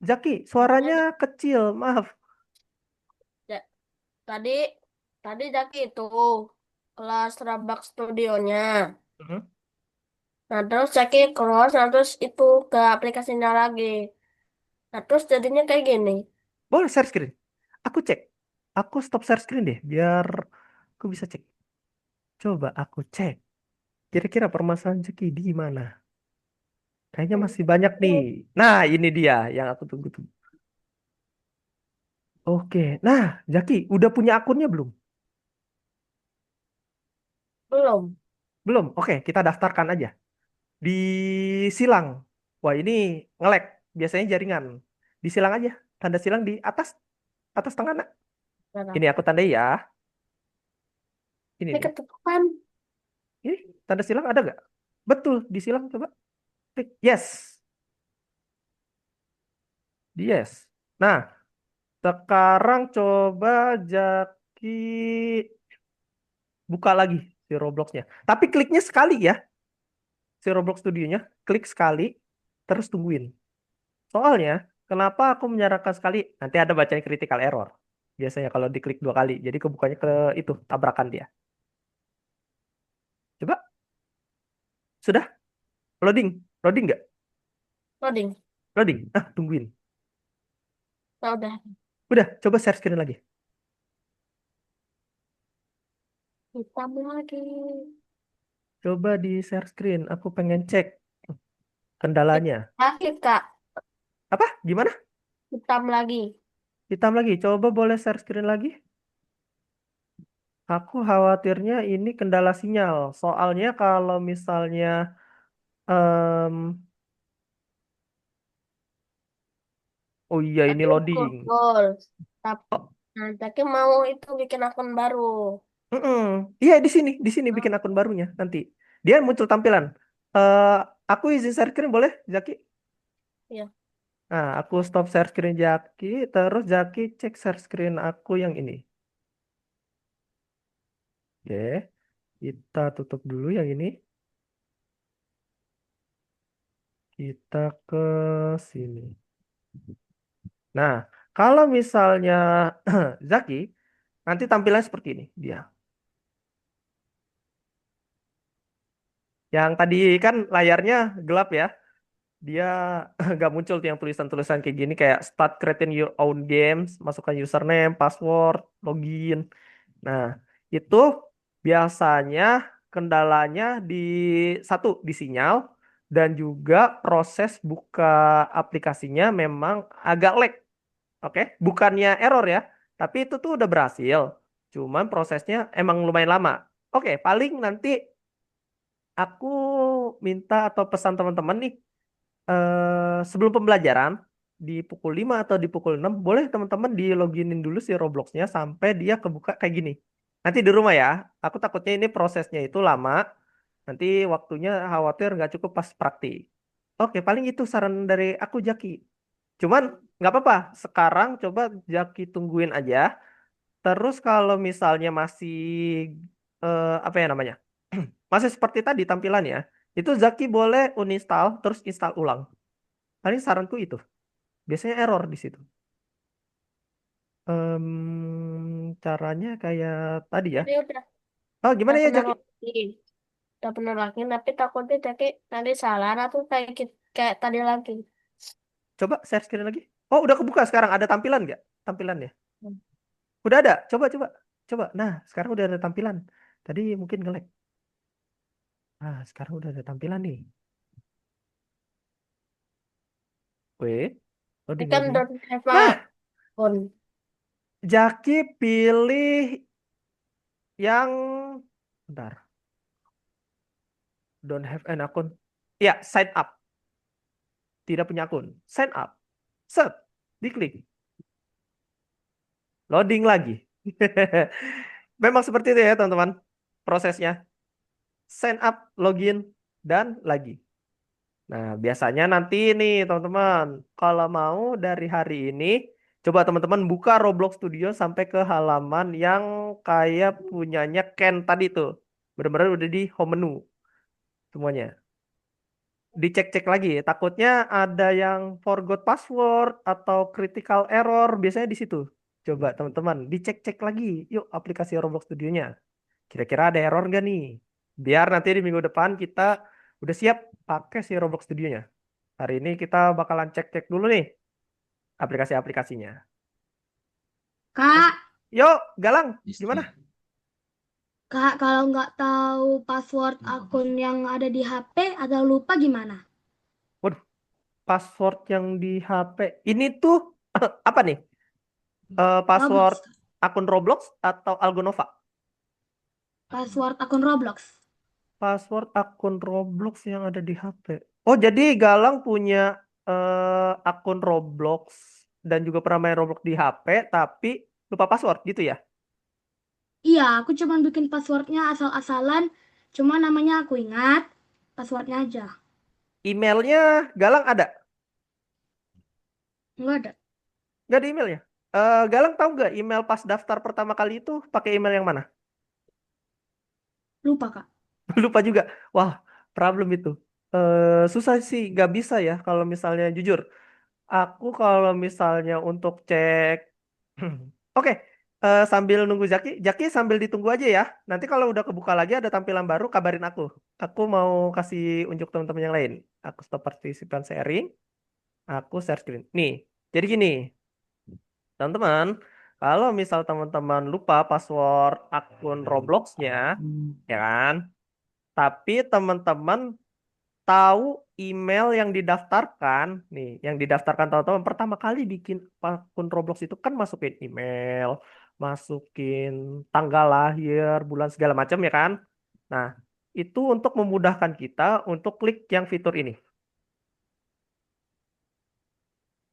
Jaki, katanya suaranya kecil. Maaf. Ja- tadi tadi Daki itu kelas Robot Studionya. Mhm. Nah terus Daki keluar, nah terus itu ke aplikasinya lagi. Nah terus jadinya kayak gini. Boleh share screen. Aku cek. Aku stop share screen deh, biar aku bisa cek. Coba aku cek. Kira-kira permasalahan Jaki di mana? Kayaknya masih banyak nih. Nah, ini dia yang aku tunggu-tunggu. Oke. Nah, Jaki, udah punya akunnya belum? Belum. Belum. Oke, kita daftarkan aja. Di silang. Wah, ini nge-lag. Biasanya jaringan. Di silang aja. Tanda silang di atas. Atas tengah. Nak. Nah, Ini aku tandai ya. Ini ini dia. ketutupan. Ini tanda silang ada nggak? Betul. Di silang coba. Klik. Yes. Di yes. Nah, sekarang coba Jaki buka lagi si Robloxnya. Tapi kliknya sekali ya. Si Roblox Studionya. Klik sekali. Terus tungguin. Soalnya, kenapa aku menyarankan sekali? Nanti ada bacanya critical error. Biasanya kalau diklik 2 kali. Jadi kebukanya ke itu, tabrakan dia. Coba, sudah? Loading? Loading nggak? Loading. Loading? Ah, tungguin. Nah, udah. Udah, coba share screen lagi. Hitam lagi. Coba di share screen. Aku pengen cek kendalanya. Lagi Kak. Apa? Gimana? Hitam lagi. Hitam lagi. Coba boleh share screen lagi? Aku khawatirnya ini kendala sinyal. Soalnya kalau misalnya em, oh iya ini Tadi loading. Google. Tapi Oh, nah, Zaki mau itu bikin akun baru. mm-mm. Iya di sini bikin akun barunya nanti. Dia muncul tampilan. Eh, aku izin share screen boleh, Jaki? Ya. Nah, aku stop share screen Jaki, terus Jaki cek share screen aku yang ini. Oke, kita tutup dulu yang ini. Kita ke sini. Nah, kalau misalnya Zaki, nanti tampilannya seperti ini dia. Yang tadi kan layarnya gelap ya. Dia nggak muncul tuh yang tulisan-tulisan kayak gini kayak start creating your own games, masukkan username, password, login. Nah, itu biasanya kendalanya di satu di sinyal dan juga proses buka aplikasinya memang agak lag. Oke, bukannya error ya, tapi itu tuh udah berhasil. Cuman prosesnya emang lumayan lama. Oke, paling nanti aku minta atau pesan teman-teman nih sebelum pembelajaran di pukul 5 atau di pukul 6 boleh teman-teman di loginin dulu si Robloxnya sampai dia kebuka kayak gini. Nanti di rumah ya, aku takutnya ini prosesnya itu lama, nanti waktunya khawatir nggak cukup pas praktik. Oke, paling itu saran dari aku Jaki. Cuman nggak apa-apa, sekarang coba Jaki tungguin aja. Terus kalau misalnya masih apa ya namanya? Masih seperti tadi tampilannya, itu Zaki boleh uninstall terus install ulang. Paling saranku itu. Biasanya error di situ. Caranya kayak tadi ya. Tadi Oh, udah gimana ya bener Jaki? lagi. Udah bener lagi, tapi takutnya Zaki nanti salah atau kayak kayak tadi lagi. Coba share screen lagi. Oh, udah kebuka sekarang. Ada tampilan nggak? Tampilannya. Hmm. Udah ada. Coba, coba. Coba. Nah, sekarang udah ada tampilan. Tadi mungkin nge-lag. Nah, sekarang udah ada tampilan nih. Wait. Ini Loading, kan loading. don't have Nah, phone. Jaki pilih yang... Bentar. Don't have an account. Ya, sign up. Tidak punya akun. Sign up. Set. Diklik. Loading lagi. Memang seperti itu ya teman-teman prosesnya. sign up, login, dan lagi. Nah, biasanya nanti nih teman-teman, kalau mau dari hari ini, coba teman-teman buka Roblox Studio sampai ke halaman yang kayak punyanya Ken tadi tuh. Benar-benar udah di home menu semuanya. Dicek-cek lagi, takutnya ada yang forgot password atau critical error, biasanya di situ. Coba teman-teman, dicek-cek lagi. Yuk aplikasi Roblox Studionya. Kira-kira ada error nggak nih? Biar nanti di minggu depan kita udah siap pakai si Roblox Studionya. Hari ini kita bakalan cek-cek dulu nih aplikasi-aplikasinya. Kak, Yuk, Galang, gimana? Kak, kalau nggak tahu password akun yang ada di HP atau lupa gimana? Waduh, password yang di HP. Ini tuh apa nih? Password Roblox, Kak. akun Roblox atau Algonova? Password akun Roblox. Password akun Roblox yang ada di HP. Oh, jadi Galang punya akun Roblox dan juga pernah main Roblox di HP, tapi lupa password gitu ya? Iya, aku cuma bikin passwordnya asal-asalan. Cuma namanya aku ingat, passwordnya aja. Emailnya Galang ada? Nggak ada. Nggak ada emailnya? Galang tahu nggak email pas daftar pertama kali itu pakai email yang mana? Lupa, Kak. Lupa juga. Wah, problem itu. Susah sih, nggak bisa ya kalau misalnya jujur. Aku kalau misalnya untuk cek, oke, sambil nunggu Jaki sambil ditunggu aja ya. Nanti kalau udah kebuka lagi ada tampilan baru, kabarin aku. Aku mau kasih unjuk teman-teman yang lain. Aku stop participant sharing, aku share screen. Nih, jadi gini, teman-teman, kalau misal teman-teman lupa password akun Robloxnya, ya kan? Tapi teman-teman tahu email yang didaftarkan, nih, yang didaftarkan teman-teman pertama kali bikin akun Roblox itu kan masukin email, masukin tanggal lahir, bulan segala macam ya kan? Nah, itu untuk memudahkan kita untuk klik yang fitur ini.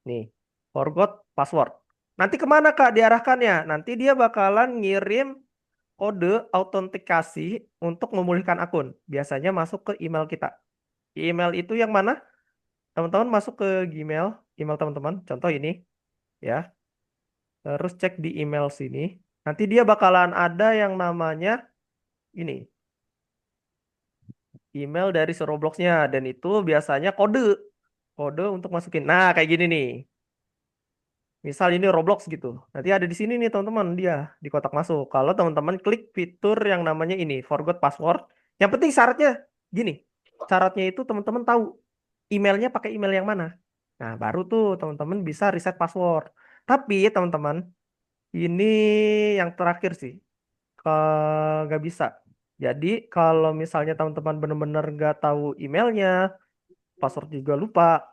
Nih, forgot password. Nanti kemana Kak diarahkannya? Nanti dia bakalan ngirim kode autentikasi untuk memulihkan akun. Biasanya masuk ke email kita. Email itu yang mana? Teman-teman masuk ke Gmail, email teman-teman, contoh ini ya. Terus cek di email sini. Nanti dia bakalan ada yang namanya ini, email dari si Robloxnya dan itu biasanya kode untuk masukin. Nah, kayak gini nih. Misal ini Roblox gitu. Nanti ada di sini nih teman-teman dia di kotak masuk. Kalau teman-teman klik fitur yang namanya ini, forgot password. Yang penting syaratnya gini. Syaratnya itu teman-teman tahu emailnya pakai email yang mana. Nah, baru tuh teman-teman bisa reset password. Tapi teman-teman, ini yang terakhir sih. Nggak bisa. Jadi kalau misalnya teman-teman benar-benar nggak tahu emailnya, password juga lupa,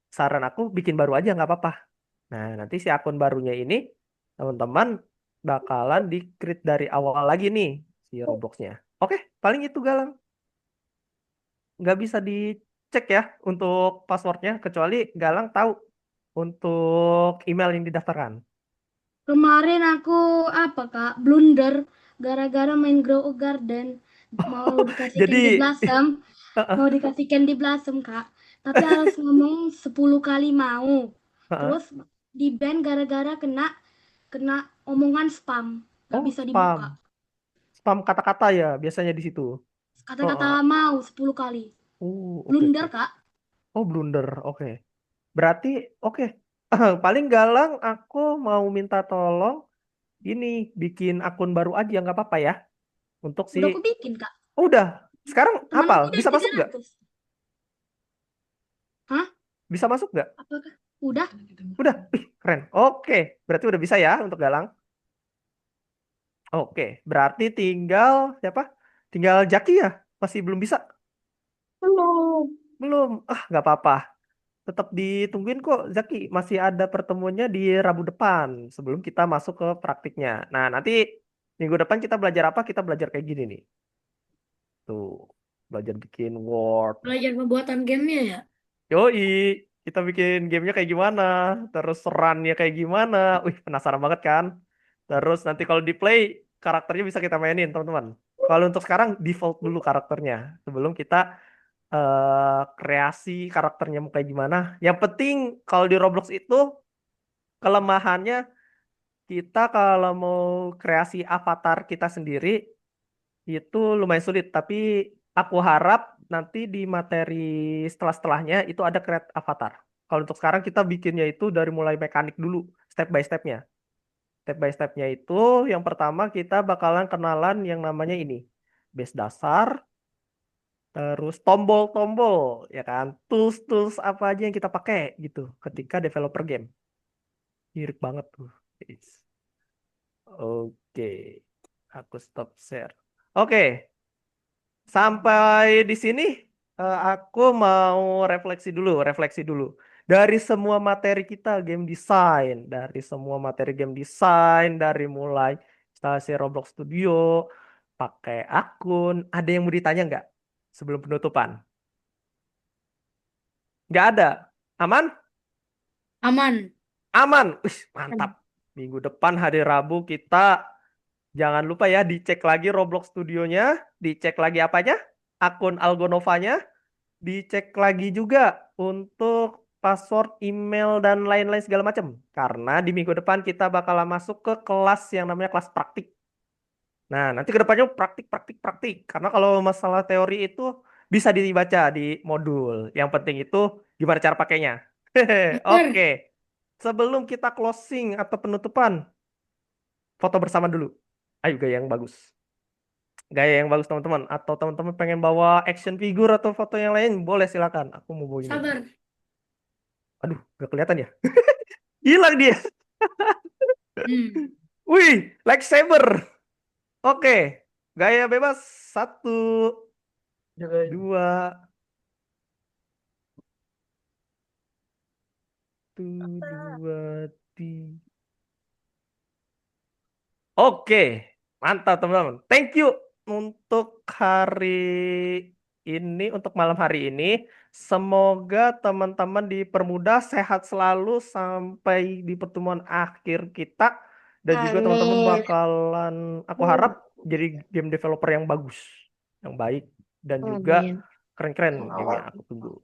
saran aku bikin baru aja nggak apa-apa. Nah, nanti si akun barunya ini teman-teman bakalan di-create dari awal lagi nih si Robloxnya. Oke, paling itu Galang. Nggak bisa dicek ya untuk passwordnya kecuali Galang tahu untuk email yang didaftarkan. Kemarin aku apa, Kak? Blunder gara-gara main Grow a Garden. Mau dikasih Jadi Candy Blossom. Mau dikasih Candy Blossom, Kak. Tapi harus ngomong 10 kali mau. Terus di ban gara-gara kena kena omongan spam. Gak oh bisa spam, dibuka. spam kata-kata ya biasanya di situ. Kata-kata mau 10 kali. Oke Blunder, oke. Kak. Oh blunder, oke. Berarti oke. Paling Galang aku mau minta tolong ini bikin akun baru aja nggak apa-apa ya untuk si. Udah aku bikin, Kak. Oh, udah. Sekarang Teman hafal, aku udah bisa masuk nggak? 300. Hah? Bisa masuk nggak? Apakah? Udah? Udah, keren. Oke, berarti udah bisa ya untuk Galang. Oke, berarti tinggal siapa? Tinggal Jaki ya? Masih belum bisa? Belum. Belum. Nggak apa-apa. Tetap ditungguin kok, Zaki. Masih ada pertemuannya di Rabu depan sebelum kita masuk ke praktiknya. Nah, nanti minggu depan kita belajar apa? Kita belajar kayak gini nih. Tuh, belajar bikin Word. Belajar pembuatan gamenya ya? Yoi, kita bikin gamenya kayak gimana, terus run-nya kayak gimana. Wih, penasaran banget kan? Terus nanti kalau di play, karakternya bisa kita mainin, teman-teman. Kalau untuk sekarang default dulu karakternya sebelum kita kreasi karakternya mau kayak gimana. Yang penting kalau di Roblox itu kelemahannya kita kalau mau kreasi avatar kita sendiri itu lumayan sulit. Tapi aku harap nanti di materi setelah-setelahnya itu ada create avatar. Kalau untuk sekarang kita bikinnya itu dari mulai mekanik dulu, step by stepnya. Step by stepnya itu yang pertama kita bakalan kenalan yang namanya ini. Base dasar, terus tombol-tombol, ya kan? Tools-tools apa aja yang kita pakai gitu ketika developer game. Mirip banget tuh. Yes. Oke, aku stop share. Oke, sampai di sini aku mau refleksi dulu. Dari semua materi kita game design, dari mulai instalasi Roblox Studio, pakai akun, ada yang mau ditanya nggak sebelum penutupan? Nggak ada. Aman? Aman. Aman. Wih, mantap. Minggu depan hari Rabu kita jangan lupa ya dicek lagi Roblox Studionya, dicek lagi apanya? Akun Algonovanya, dicek lagi juga untuk password, email dan lain-lain segala macam. Karena di minggu depan kita bakalan masuk ke kelas yang namanya kelas praktik. Nah, nanti ke depannya praktik, praktik, praktik. Karena kalau masalah teori itu bisa dibaca di modul. Yang penting itu gimana cara pakainya. Bener. Oke. Sebelum kita closing atau penutupan, foto bersama dulu. Ayo gaya yang bagus. Gaya yang bagus teman-teman. Atau teman-teman pengen bawa action figure atau foto yang lain, boleh silakan. Aku mau bawa ini. Sabar. Aduh, gak kelihatan ya. Hilang dia. Hmm. Wih, lightsaber. Oke. Gaya bebas. 1, 2, 2, 3. Oke, mantap teman-teman. Thank you untuk hari ini, untuk malam hari ini. Semoga teman-teman dipermudah, sehat selalu sampai di pertemuan akhir kita. Dan juga teman-teman Amin. bakalan, aku harap jadi game developer yang bagus, yang baik, dan juga Amin. keren-keren game yang aku tunggu.